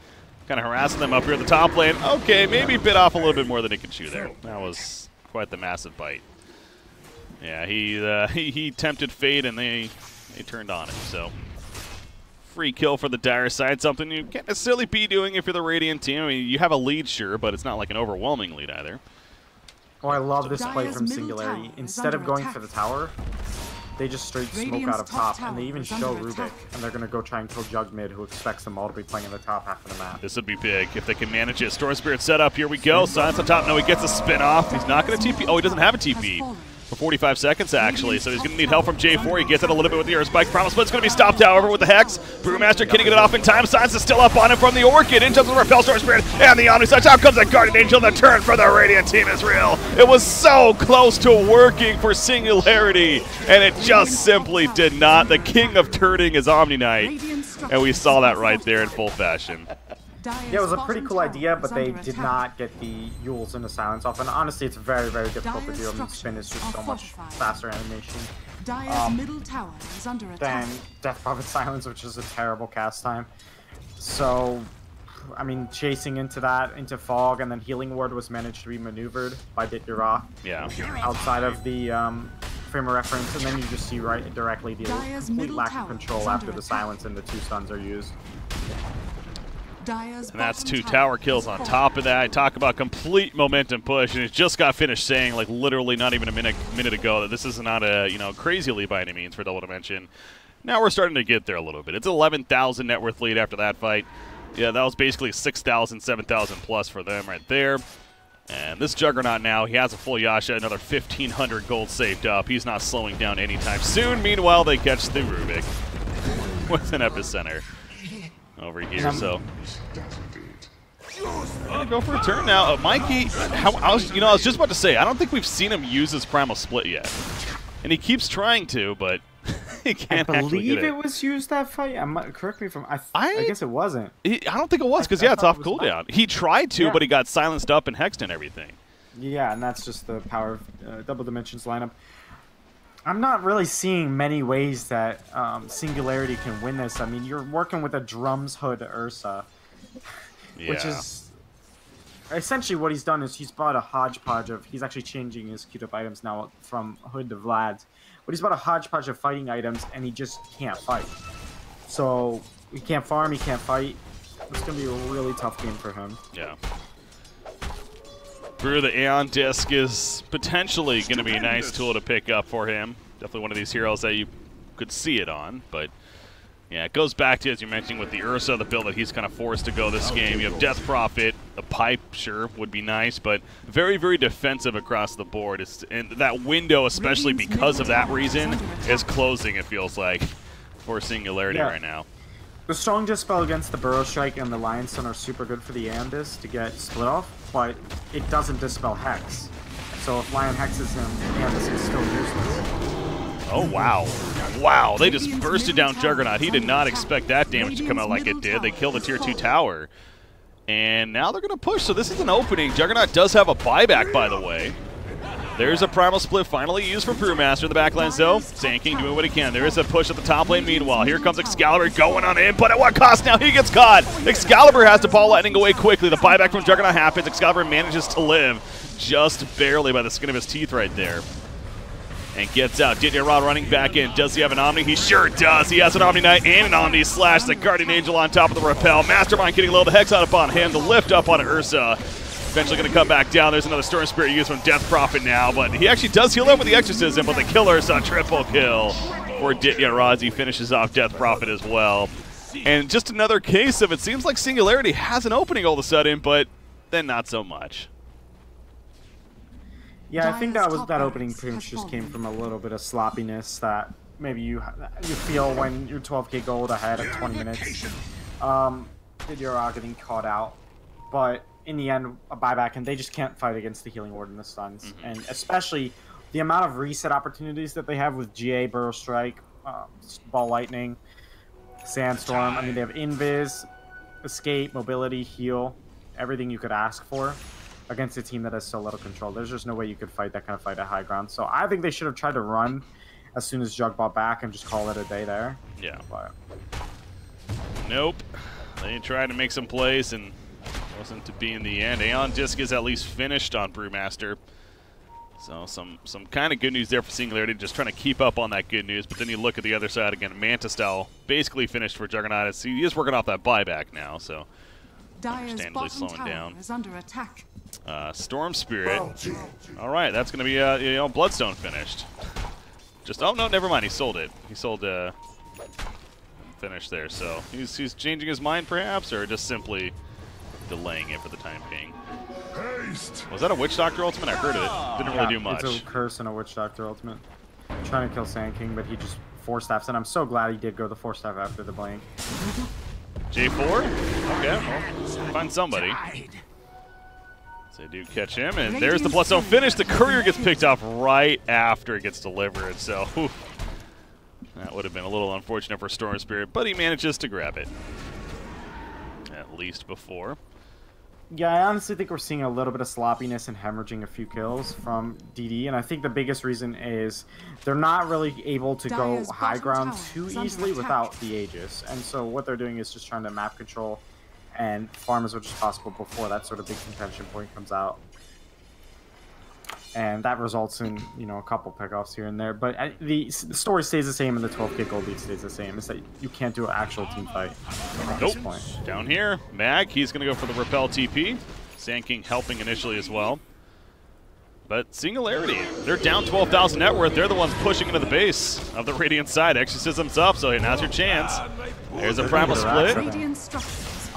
kind of harassing them up here at the top lane. Okay, maybe bit off a little bit more than he could chew there. That was quite the massive bite. Yeah, he tempted Fate, and they turned on him, so... Free kill for the Dire side, something you can't necessarily be doing if you're the Radiant team. I mean, you have a lead, sure, but it's not like an overwhelming lead either. Oh, I love this play from Singularity. Instead of going for the tower, they just straight smoke out of top, and they even show Rubik, and they're going to go try and kill Jug mid, who expects them all to be playing in the top half of the map. This would be big if they can manage it. Storm Spirit set up. Here we go. Silence on top. No, he gets a spin off. He's not going to TP. Oh, he doesn't have a TP. For 45 seconds, actually, so he's going to need help from J4. He gets it a little bit with the Earth Spike. Promise Split's going to be stopped, however, with the Hex. Brewmaster can't get it off in time. Silence is still up on him from the Orchid. In jumps the Repel Storm Spirit and the Omni Slash. Out comes the Guardian Angel. The turn for the Radiant team is real. It was so close to working for Singularity, and it just simply did not. The king of turning is Omni Knight, and we saw that right there in full fashion. Yeah, it was a pretty cool idea, but they did not get the Yules into Silence off, and honestly, it's very difficult to do. I mean, Spin is just so much faster animation than Death Prophet Silence, which is a terrible cast time. So, I mean, chasing into that, into Fog, and then Healing Ward was managed to be maneuvered by Ditira outside of the frame of reference, and then you just see right directly the complete lack of control after the Silence and the 2 stuns are used. And that's 2 tower kills on top of that. I talk about complete momentum push, and it just got finished saying, like, literally not even a minute ago, that this is not a, crazy lead by any means for Double Dimension. Now we're starting to get there a little bit. It's 11,000 net worth lead after that fight. Yeah, that was basically 6,000, 7,000 plus for them right there. And this Juggernaut now, he has a full Yasha, another 1,500 gold saved up. He's not slowing down anytime soon. Meanwhile, they catch the Rubik with an Epicenter over here, so gonna go for a turn now. Mikey, I was just about to say, I don't think we've seen him use his Primal Split yet, and he keeps trying to, but I believe it was used that fight. Correct me if I guess it wasn't. I don't think it was because, yeah, it's off cooldown. He tried to, but he got silenced up and hexed and everything. Yeah, and that's just the power of Double Dimensions lineup. I'm not really seeing many ways that Singularity can win this. I mean, you're working with a Drums Hood Ursa, which is essentially what he's done is he's bought a hodgepodge of... He's actually changing his queued up items now from Hood to Vlad's. But he's bought a hodgepodge of fighting items, and he just can't fight. So he can't farm, he can't fight. It's going to be a really tough game for him. Yeah. Brew, the Aeon Disc is potentially going to be a nice tool to pick up for him. Definitely one of these heroes that you could see it on, but yeah, it goes back to, as you mentioned, with the Ursa, the build that he's kind of forced to go this game. You have Death Prophet, a pipe, sure, would be nice, but very, very defensive across the board. And that window, especially because of that reason, is closing, it feels like, for Singularity right now. The Strong Dispel against the Burrow Strike and the Lion Stone are super good for the Aeon Disc to get split off, but it doesn't dispel Hex. So if Lion hexes him, Aeon Disc is still useless. Oh, wow. Wow, they just bursted down Juggernaut. He did not expect that damage to come out like it did. They killed the Tier 2 tower. And now they're going to push, so this is an opening. Juggernaut does have a buyback, by the way. There's a Primal Split finally used for Brewmaster. The backlines, though. Sand King doing what he can. There is a push at the top lane. Meanwhile, here comes Excalibur going on in, but at what cost now? He gets caught. Excalibur has to ball lightning away quickly. The buyback from Juggernaut happens. Excalibur manages to live just barely by the skin of his teeth right there. And gets out. Rod running back in. Does he have an Omni? He sure does. He has an Omni Knight and an Omni Slash. The Guardian Angel on top of the Repel. Mastermind getting low. The Hex out upon him. The lift up on Ursa. Eventually going to come back down. There's another Storm Spirit used from Death Prophet now, but he actually does heal up with the Exorcism, but the killer is a triple kill for Rod. He finishes off Death Prophet as well. And just another case of it seems like Singularity has an opening all of a sudden, but then not so much. Yeah, I think that opening pinch just came from a little bit of sloppiness that maybe you feel when you're 12k gold ahead of 20 minutes. Rod getting caught out, but in the end, a buyback, and they just can't fight against the Healing Ward and the stuns. And especially the amount of reset opportunities that they have with GA, Burrow Strike, Ball Lightning, Sandstorm. I mean, they have Invis, Escape, Mobility, Heal, everything you could ask for against a team that has so little control. There's just no way you could fight that kind of fight at high ground. So I think they should have tried to run as soon as Jug bought back and just call it a day there. Yeah. But nope. They tried to make some plays and wasn't to be in the end. Aeon Disc is at least finished on Brewmaster. So some kind of good news there for Singularity, just trying to keep up on that good news. But then you look at the other side again. Manta Style basically finished for Juggernaut. He is working off that buyback now, so understandably slowing down. Is under attack. Storm Spirit. All right, that's going to be Bloodstone finished. Just no, never mind. He sold it. He sold finish there. So he's changing his mind perhaps, or just simply delaying it for the time being. Was that a Witch Doctor ultimate? I heard it. Didn't really do much. It's a curse and a Witch Doctor ultimate. I'm trying to kill Sand King, but he just 4-staffs, and I'm so glad he did go the 4-staff after the blank. J4? Okay, well, find somebody. So they do catch him, and there's the Bloodstone finish. The Courier gets picked off right after it gets delivered, so that would have been a little unfortunate for Storm Spirit, but he manages to grab it. At least before. Yeah, I honestly think we're seeing a little bit of sloppiness and hemorrhaging a few kills from DD, and I think the biggest reason is they're not really able to go high ground too easily without the Aegis. And so what they're doing is just trying to map control and farm as much as possible before that sort of big contention point comes out. And that results in, a couple pickoffs here and there. But the story stays the same and the 12k gold lead stays the same. Is that you can't do an actual team fight at this point. Down here, Mag, he's going to go for the Repel TP. Sand King helping initially as well. But Singularity, they're down 12,000 net worth. They're the ones pushing into the base of the Radiant side. Exorcism's up, so now's your chance. There's a Primal Split.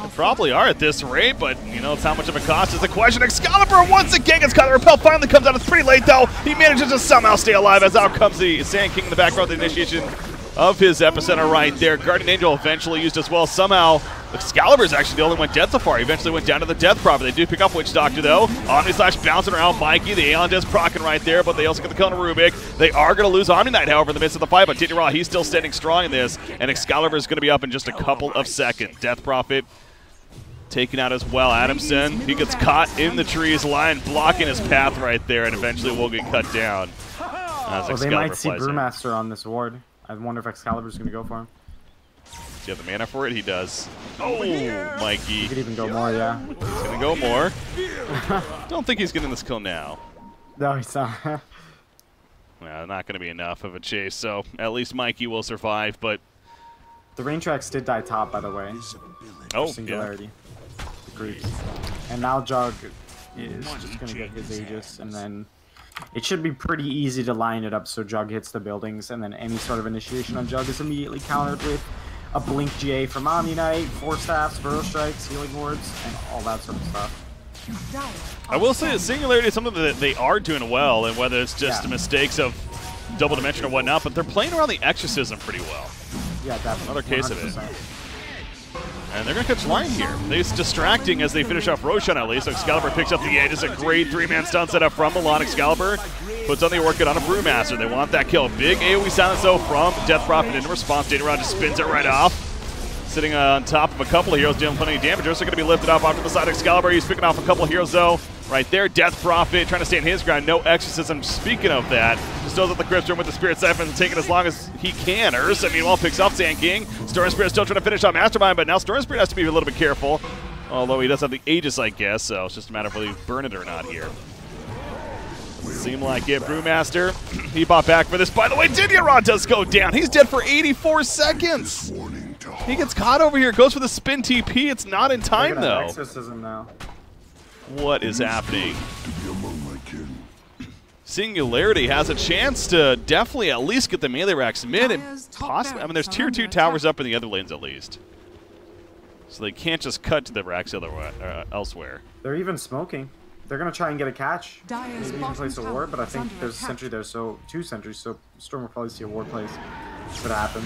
They probably are at this rate, but it's how much of a cost is the question. Excalibur once again gets caught. The Repel finally comes out. It's pretty late though. He manages to somehow stay alive as out comes the Sand King in the background. The initiation of his epicenter right there. Guardian Angel eventually used as well. Somehow Excalibur's actually the only one dead so far. He eventually went down to the Death Prophet. They do pick up Witch Doctor, though. Omni-Slash bouncing around Mikey. The Aeon Disc proccing right there, but they also get the kill on Rubik. They are going to lose Omni Knight, however, in the midst of the fight, but Titty Raw, he's still standing strong in this, and Excalibur's going to be up in just a couple of seconds. Death Prophet taken out as well. Adamson, he gets caught in the trees, Lion blocking his path right there, and eventually will get cut down. Well, they might see Brewmaster on this ward. I wonder if Excalibur's going to go for him. Does he have the mana for it? He does. Oh, Mikey. He could even go more, yeah. He's going to go more. Don't think he's getting this kill now. No, he's not. Well, not going to be enough of a chase, so at least Mikey will survive, but... The rain tracks did die top, by the way. Oh, Singularity. Yeah. The creeps. And now Jug is just going to get his Aegis, and then it should be pretty easy to line it up so Jug hits the buildings, and then any sort of initiation on Jug is immediately countered with a Blink GA from Omni Knight, 4 staffs, Burrow Strikes, Healing Wards, and all that sort of stuff. I will say that Singularity is something that they are doing well, and whether it's just mistakes of double dimension or whatnot, but they're playing around the Exorcism pretty well. Yeah, definitely. Another case 100%. of it. And they're going to catch Lion here. They're distracting as they finish off Roshan at least. So Excalibur picks up the edge. It's a great 3-man stun setup from Milan. Excalibur puts on the orchid on a Brewmaster. They want that kill. Big AoE silence though from Death Prophet in response. Data Rod just spins it right off. Sitting on top of a couple of heroes dealing plenty of damage. Also going to be lifted up onto the side of Excalibur. He's picking off a couple of heroes though. Right there, Death Prophet trying to stand his ground. No Exorcism. Speaking of that, just throws up the Crypt Storm with the Spirit Siphon, taking as long as he can. Ursa, meanwhile, picks up Sand King. Storm Spirit still trying to finish on Mastermind, but now Storm Spirit has to be a little bit careful. Although he does have the Aegis, I guess, so it's just a matter of whether you burn it or not here. Seem like it. Brewmaster, he bought back for this. By the way, Didiaron does go down. He's dead for 84 seconds. He gets caught over here, goes for the spin TP. It's not in time, though. Exorcism now. What is happening? Singularity has a chance to definitely at least get the melee racks mid and possibly. I mean, there's tier 2 towers up in the other lanes at least, so they can't just cut to the racks elsewhere. They're even smoking. They're gonna try and get a catch. Maybe even place a ward, but I think there's a sentry there, so 2 sentries. So Storm will probably see a ward place. What happens?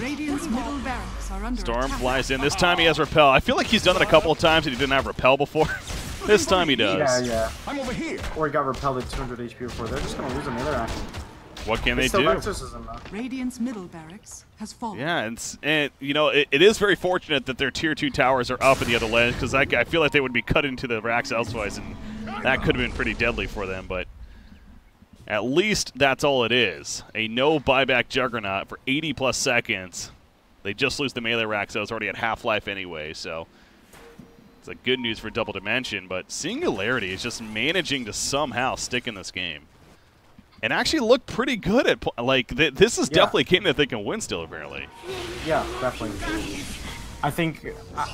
Storm flies in. This time he has repel. I feel like he's done it a couple of times and he didn't have repel before. This time he does. Yeah. I'm over here. Or he got repelled at 200 HP before. They're just gonna lose a melee rack. What can they do? Exorcism, Radiant's middle barracks has fallen. Yeah, and you know, it is very fortunate that their tier 2 towers are up in the other lanes, because I feel like they would be cut into the racks elsewise, and that could have been pretty deadly for them, but at least that's all it is. A no buyback Juggernaut for 80+ seconds. They just lose the melee rack, so it's already at half-life anyway, so it's a good news for Double Dimension, but Singularity is just managing to somehow stick in this game. And actually look pretty good at, like, this is definitely a game that they can win still, apparently. Yeah, definitely. I think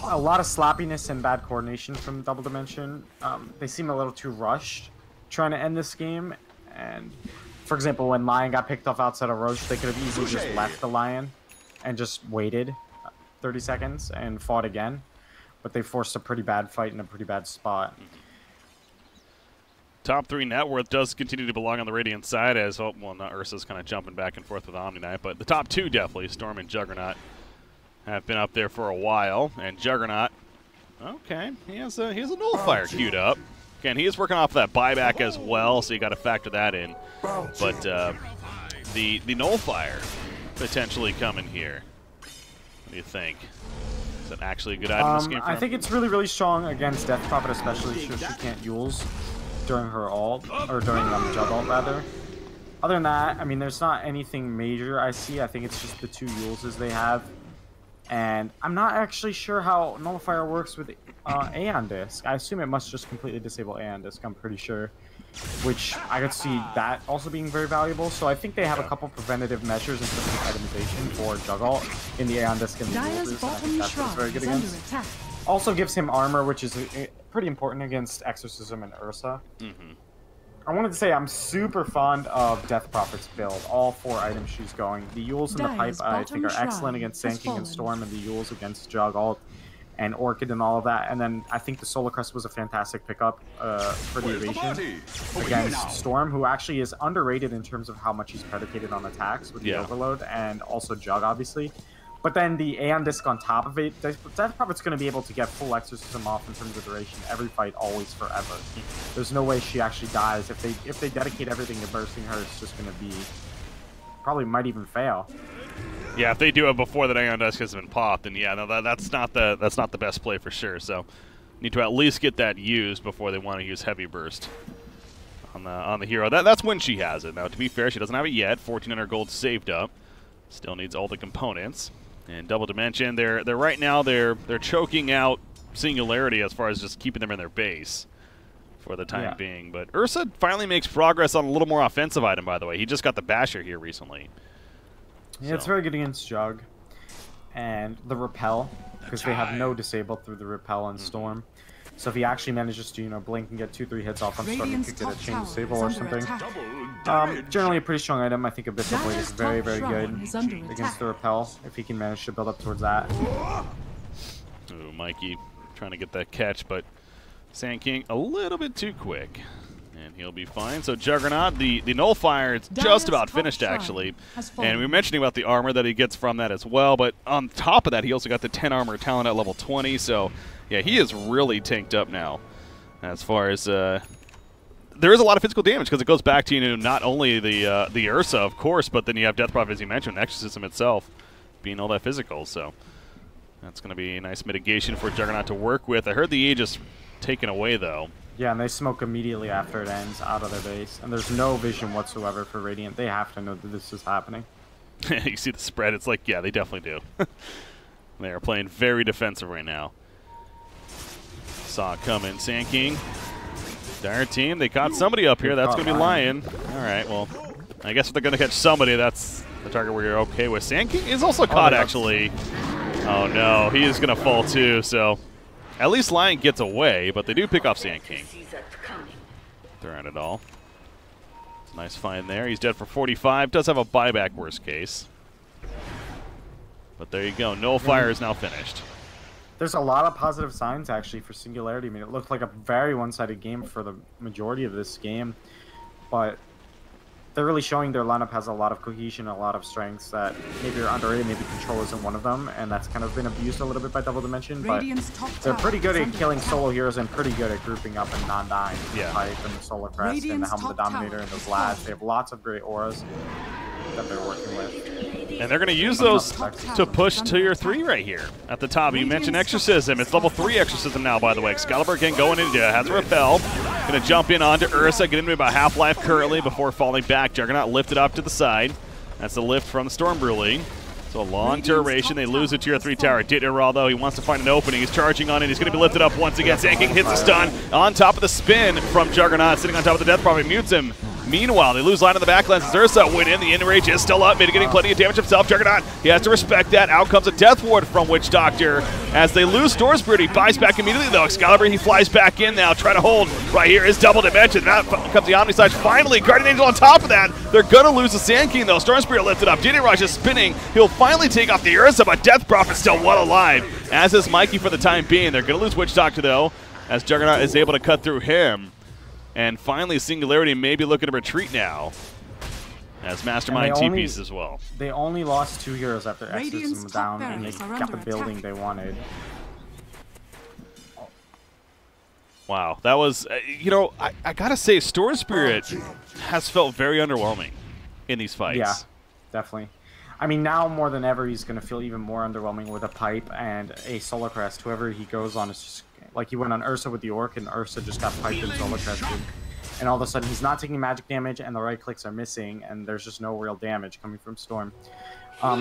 a lot of sloppiness and bad coordination from Double Dimension. They seem a little too rushed trying to end this game. And, for example, when Lion got picked off outside of Roche, they could have easily just left the Lion and just waited 30 seconds and fought again. But they forced a pretty bad fight in a pretty bad spot. Top 3 net worth does continue to belong on the Radiant side, as, well, not Ursa's kind of jumping back and forth with Omni Knight, but the top 2 definitely, Storm and Juggernaut, have been up there for a while. And Juggernaut, okay, he has a Nullifier queued up. Again, he is working off that buyback as well, so you got to factor that in. But the Nullifier potentially coming here. What do you think? Is that actually a good item in this game? I think it's really, really strong against Death Prophet, especially if she can't Yules during her ult, or during Jug ult, rather. Other than that, I mean, there's not anything major I see. I think it's just the 2 Yuleses they have. And I'm not actually sure how Nullifier works with Aeon Disc. I assume it must just completely disable Aeon Disc, I'm pretty sure. Which I could see that also being very valuable. So I think they have a couple preventative measures in terms of itemization for Jug ult in the Aeon Disc and the Yuleses. I think that's what's very good against. Also gives him armor, which is pretty important against Exorcism and Ursa. I wanted to say I'm super fond of Death Prophet's build. All 4 items she's going. The Yules in the pipe I think are excellent against Sand King and Storm, and the Yules against Jug ult and Orchid and all of that. And then I think the Solar Crest was a fantastic pickup for the evasion against Storm, who actually is underrated in terms of how much he's predicated on attacks with the Overload, and also Jug, obviously. But then the Aeon Disc on top of it, Death Prophet's going to be able to get full exorcism off in terms of duration every fight, always, forever. There's no way she actually dies. If they dedicate everything to bursting her, it's just going to be... probably might even fail. Yeah, if they do it before the Aeon Disc has been popped, then yeah, no, that's not the best play for sure. So need to at least get that used before they want to use Heavy Burst on the hero. That's when she has it. Now, to be fair, she doesn't have it yet. 1,400 gold saved up. Still needs all the components. And Double Dimension, they're right now they're choking out Singularity as far as just keeping them in their base for the time being. But Ursa finally makes progress on a little more offensive item, by the way. He just got the Basher here recently. Yeah, it's very good against Jug. And the Repel, because they have no disable through the Repel and Storm. So if he actually manages to, you know, blink and get 2-3 hits off on Storm, he could get a chain disable or something. Generally a pretty strong item. I think Abyssal Blade is very, very good against the Repel, if he can manage to build up towards that. Ooh, Mikey trying to get that catch, but Sand King a little bit too quick. And he'll be fine. So Juggernaut, the Nullifier, it's just about finished, actually. And we were mentioning about the armor that he gets from that as well, but on top of that, he also got the 10 armor talent at level 20, so yeah, he is really tanked up now as far as... there is a lot of physical damage because it goes back to, you know, not only the Ursa, of course, but then you have Death Prophet, as you mentioned, Exorcism itself being all that physical, so that's going to be a nice mitigation for Juggernaut to work with. I heard the Aegis taken away, though. Yeah, and they smoke immediately after it ends out of their base. And there's no vision whatsoever for Radiant. They have to know that this is happening. You see the spread. It's like, yeah, they definitely do. They are playing very defensive right now. Saw it coming. Sand King. Dire team. They caught somebody up here. That's going to be Lion. All right, well, I guess if they're going to catch somebody, that's the target where you're okay with. Sand King is also caught, actually. Oh, no. He is going to fall, too, so... At least Lion gets away, but they do pick off Sand King. They're it all. It's a nice find there. He's dead for 45. Does have a buyback, worst case. But there you go. Nullifier is now finished. There's a lot of positive signs, actually, for Singularity. I mean, it looked like a very one-sided game for the majority of this game. But they're really showing their lineup has a lot of cohesion, a lot of strengths that maybe are underrated. Maybe Control isn't one of them, and that's kind of been abused a little bit by Double Dimension. But they're pretty good at killing solo heroes and pretty good at grouping up and non-dying. Yeah. The Pipe and the Solar Crest and the Helm of the Dominator and the Vlad. They have lots of great auras that they're working with. And they're going to use those to push Tier 3 right here at the top. You mentioned Exorcism. It's level 3 Exorcism now, by the way. Excalibur again going into it. Has a Repel. Going to jump in onto Ursa. Get into about half-life currently before falling back. Juggernaut lifted up to the side. That's the lift from the Storm Brulee. So a long duration. They lose a Tier 3 tower. Ditteral, though, he wants to find an opening. He's charging on it. He's going to be lifted up once again. Sand King hits a stun on top of the spin from Juggernaut. Sitting on top of the Death Prophet. Mutes him. Meanwhile, they lose line on the backlands as Ursa went in. The in-rage is still up, mitigating plenty of damage himself. Juggernaut, he has to respect that. Out comes a Death Ward from Witch Doctor. As they lose Storm Spirit, he buys back immediately, though. Excalibur, he flies back in now, trying to hold. Right here is Double Dimension. That comes the Omni Slash. Finally, Guardian Angel on top of that. They're going to lose the Sand King, though. Storm Spirit lifted up. Diddy Rush is spinning. He'll finally take off the Ursa, but Death Prophet still well alive, as is Mikey for the time being. They're going to lose Witch Doctor, though, as Juggernaut is able to cut through him. And finally, Singularity may be looking to retreat now, as Mastermind TPs as well. They only lost 2 heroes after Exorcism was down, and they got the building they wanted. Wow, that was, you know, I gotta say, Storm Spirit has felt very underwhelming in these fights. Yeah, definitely. I mean, now more than ever, he's going to feel even more underwhelming with a Pipe and a Solar Crest. Whoever he goes on is just... Like, he went on Ursa with the Orc, and Ursa just got piped and Solar Crested. And all of a sudden, he's not taking magic damage, and the right clicks are missing, and there's just no real damage coming from Storm.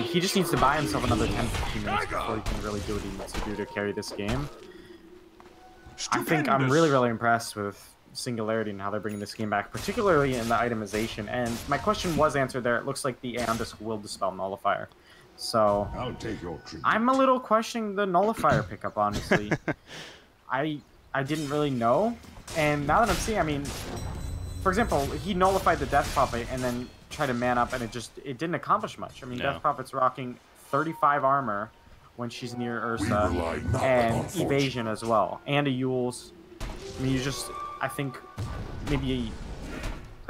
He just needs to buy himself another 10-15 minutes before he can really do what he needs to do to carry this game. I think I'm really, really impressed with Singularity and how they're bringing this game back, particularly in the itemization. And my question was answered there. It looks like the Aeon Disc will dispel Nullifier. So I'll take your treatment. I'm a little questioning the Nullifier pickup, honestly. I didn't really know, and now that I'm seeing, I mean, for example, he nullified the Death Prophet and then tried to man up, and it didn't accomplish much. I mean, Death Prophet's rocking 35 armor when she's near Ursa, and evasion as well, and a Yule's. I mean, I think maybe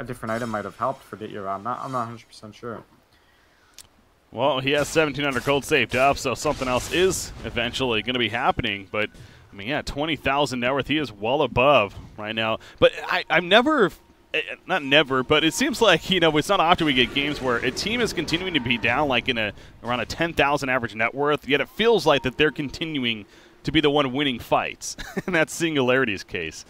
a different item might have helped for Ditya. I'm not 100% sure. Well, he has 1,700 gold saved up, so something else is eventually going to be happening. But, I mean, yeah, 20,000 net worth. He is well above right now. But I'm never, not never, but it seems like, you know, it's not often we get games where a team is continuing to be down like in around a 10,000 average net worth, yet it feels like that they're continuing to be the one winning fights. And that's Singularity's case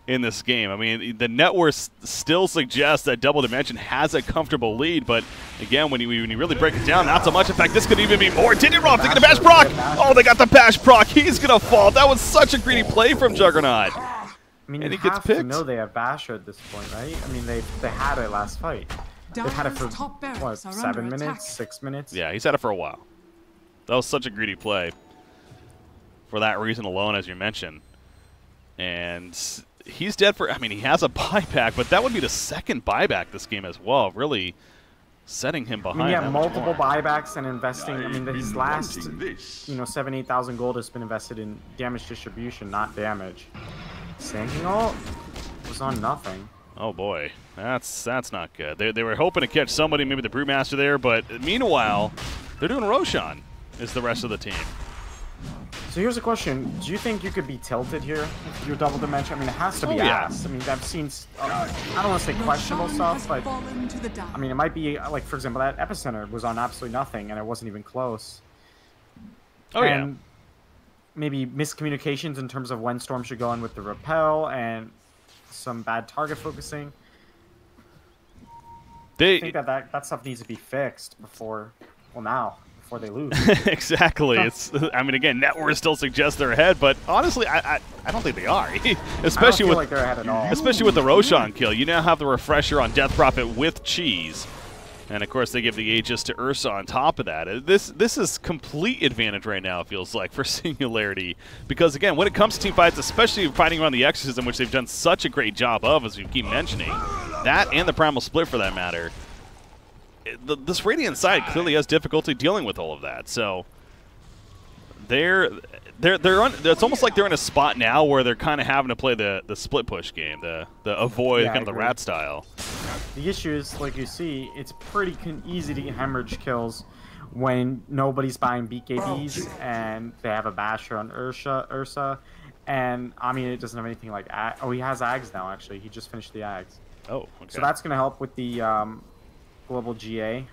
in this game. I mean, the net worth still suggests that Double Dimension has a comfortable lead, but again, when you really break it down, not so much. In fact, this could even be more. Did it wrong, taking the bash proc. Oh, they got the bash proc. He's going to fall. That was such a greedy play from Juggernaut. I mean, and you he gets have picked. to know they have Basher at this point, right? I mean, they had it last fight. They had it for, what, 7 minutes, 6 minutes? Yeah, he's had it for a while. That was such a greedy play for that reason alone, as you mentioned. And he's dead for, I mean, he has a buyback, but that would be the second buyback this game as well, really setting him behind. I mean, yeah, multiple buybacks and investing. I mean, his last, 7,000-8,000 gold has been invested in damage distribution, not damage. Sinking ult was on nothing. Oh boy, that's not good. They were hoping to catch somebody, maybe the Brewmaster there, but meanwhile, they're doing Roshan is the rest of the team. So here's a question. Do you think you could be tilted here if you're Double Dimension? I mean, it has to be ass. I mean, I've seen, I don't want to say questionable stuff, but I mean, it might be, like, for example, that Epicenter was on absolutely nothing, and it wasn't even close. Oh, and maybe miscommunications in terms of when Storm should go in with the repel and some bad target focusing. I think that stuff needs to be fixed before, well, now. Before they lose. Exactly. It's. I mean, again, net worth still suggests they're ahead, but honestly, I don't think they are. Especially with like they're ahead at all. Especially with the Roshan kill, you now have the refresher on Death Prophet with cheese, and of course they give the Aegis to Ursa on top of that. This is complete advantage right now. It feels like for Singularity, because again, when it comes to team fights, especially fighting around the Exorcism, which they've done such a great job of, as we keep mentioning, that and the Primal Split for that matter. This Radiant side clearly has difficulty dealing with all of that, so it's almost like they're in a spot now where they're kind of having to play the split push game, the avoid kind of the rat style. The issue is, like you see, it's pretty easy to get hemorrhage kills when nobody's buying BKBs and they have a basher on Ursa, and I mean, it doesn't have anything like oh, he has Ags now. Actually, he just finished the Ags. Oh, okay. So that's gonna help with the global GA.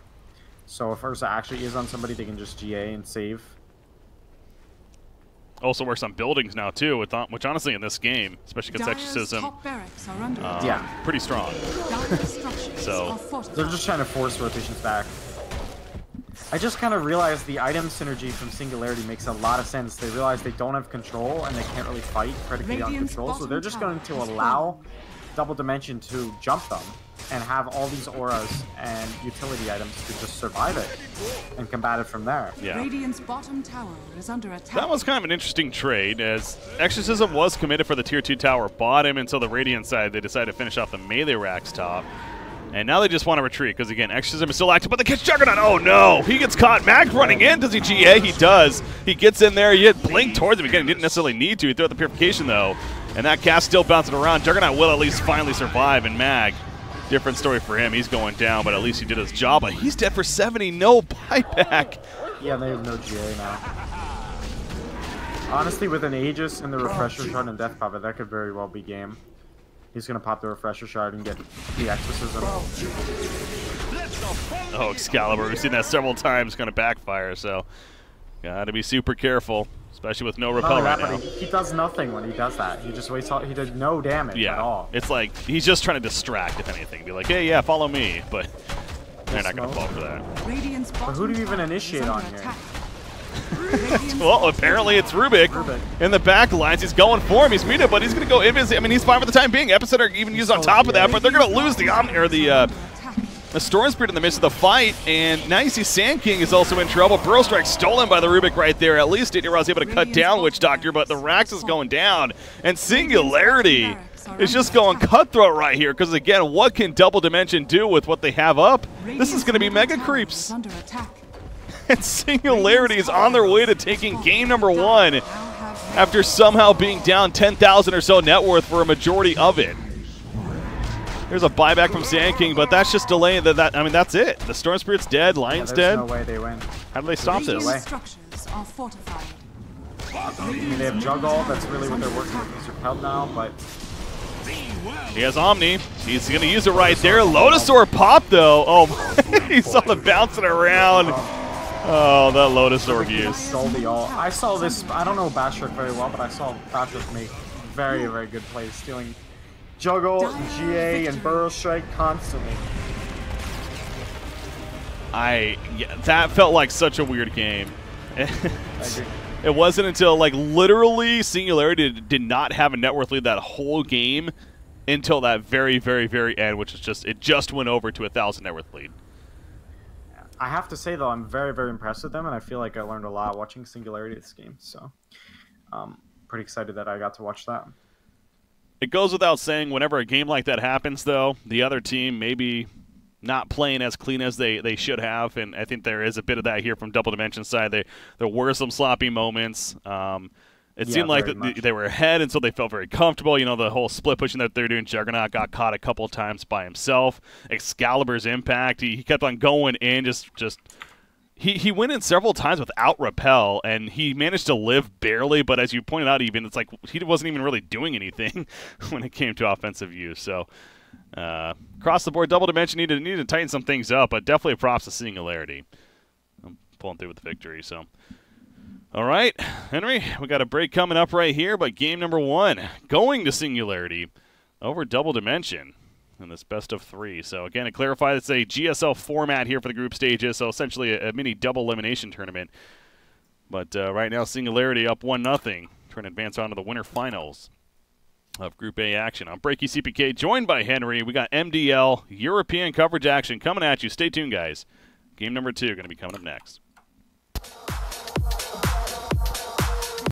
So if Ursa actually is on somebody, they can just GA and save. Also works on buildings now too, which honestly in this game, especially against Exorcism, pretty strong. So they're just trying to force rotations back. I just kind of realized the item synergy from Singularity makes a lot of sense. They realize they don't have control and they can't really fight predicated on control, so they're just going to allow Double Dimension to jump them and have all these auras and utility items to just survive it and combat it from there. Yeah. Radiant's bottom tower is under attack. That was kind of an interesting trade, as Exorcism was committed for the Tier 2 tower bottom, and so the Radiant side, they decided to finish off the melee racks top. And now they just want to retreat, because again, Exorcism is still active, but they catch Juggernaut. Oh no! He gets caught. Mag running in. Does he GA? He does. He gets in there. He hit Blink towards him. Again, he didn't necessarily need to. He threw out the Purification, though. And that cast still bouncing around. Juggernaut will at least finally survive, and Mag, different story for him. He's going down, but at least he did his job. But he's dead for 70. No buyback. Yeah, they have no GA now. Honestly, with an Aegis and the Refresher Shard and Death Prophet, that could very well be game. He's going to pop the Refresher Shard and get the Exorcism. Oh, Excalibur. We've seen that several times. Going to backfire, so got to be super careful, especially with no repel right now. He does nothing when he does that. He just waits. He did no damage at all. It's like he's just trying to distract, if anything. Be like, hey, yeah, follow me. But they're not going to fall for that. But who do you even initiate on here? Well, apparently it's Rubik in the back lines. He's going for him. He's muted, but he's going to go invis. I mean, he's fine for the time being. Epicenter even used on top of that, but they're going to lose the Storm Spirit in the midst of the fight. And now you see Sand King is also in trouble. Burrow Strike stolen by the Rubik right there. At least Daniel was able to cut down Witch Doctor, but the Rax is going down. And Singularity is just going cutthroat right here, because again, what can Double Dimension do with what they have up? This is going to be mega creeps. And Singularity is on their way to taking game number 1 after somehow being down 10,000 or so net worth for a majority of it. There's a buyback from Sand King, but that's just delaying that. I mean, that's it. The Storm Spirit's dead. Lion's dead. There's no way they win. How do they stop this? Structures are fortified. I mean, they have Juggle. That's really what they're working with. He's repelled now, but he has Omni. He's going to use it right there. Lotusaur pop, though. Oh, he saw the bouncing around. Oh, that Lotusaur view. Stole the ult. I saw this. I don't know Bashrik very well, but I saw Bashrik make very, very good plays, stealing Juggle, GA, and Burrow Strike constantly. That felt like such a weird game. It wasn't until, like, literally Singularity did not have a net worth lead that whole game until that very, very, very end, which is just, it just went over to 1,000 net worth lead. I have to say, though, I'm very, very impressed with them, and I feel like I learned a lot watching Singularity this game. So, pretty excited that I got to watch that. It goes without saying, whenever a game like that happens, though, the other team maybe not playing as clean as they should have, and I think there is a bit of that here from Double Dimension side. There were some sloppy moments. It seemed like they were ahead, and so they felt very comfortable. You know, the whole split pushing that they're doing. Juggernaut got caught a couple of times by himself. Excalibur's impact, he kept on going in, He went in several times without repel, and he managed to live barely, but as you pointed out, even, it's like he wasn't even really doing anything when it came to offensive use. So, across the board, Double Dimension needed to tighten some things up, but definitely props to Singularity. I'm pulling through with the victory, so. All right, Henry, we got a break coming up right here, but game number 1, going to Singularity over Double Dimension in this best of 3. So again, to clarify, it's a GSL format here for the group stages, so essentially a mini double elimination tournament. But right now, Singularity up 1-0, trying to advance on to the winter finals of Group A action. I'm BreakyCPK, joined by Henry. We got MDL European coverage action coming at you. Stay tuned, guys. Game number 2 going to be coming up next.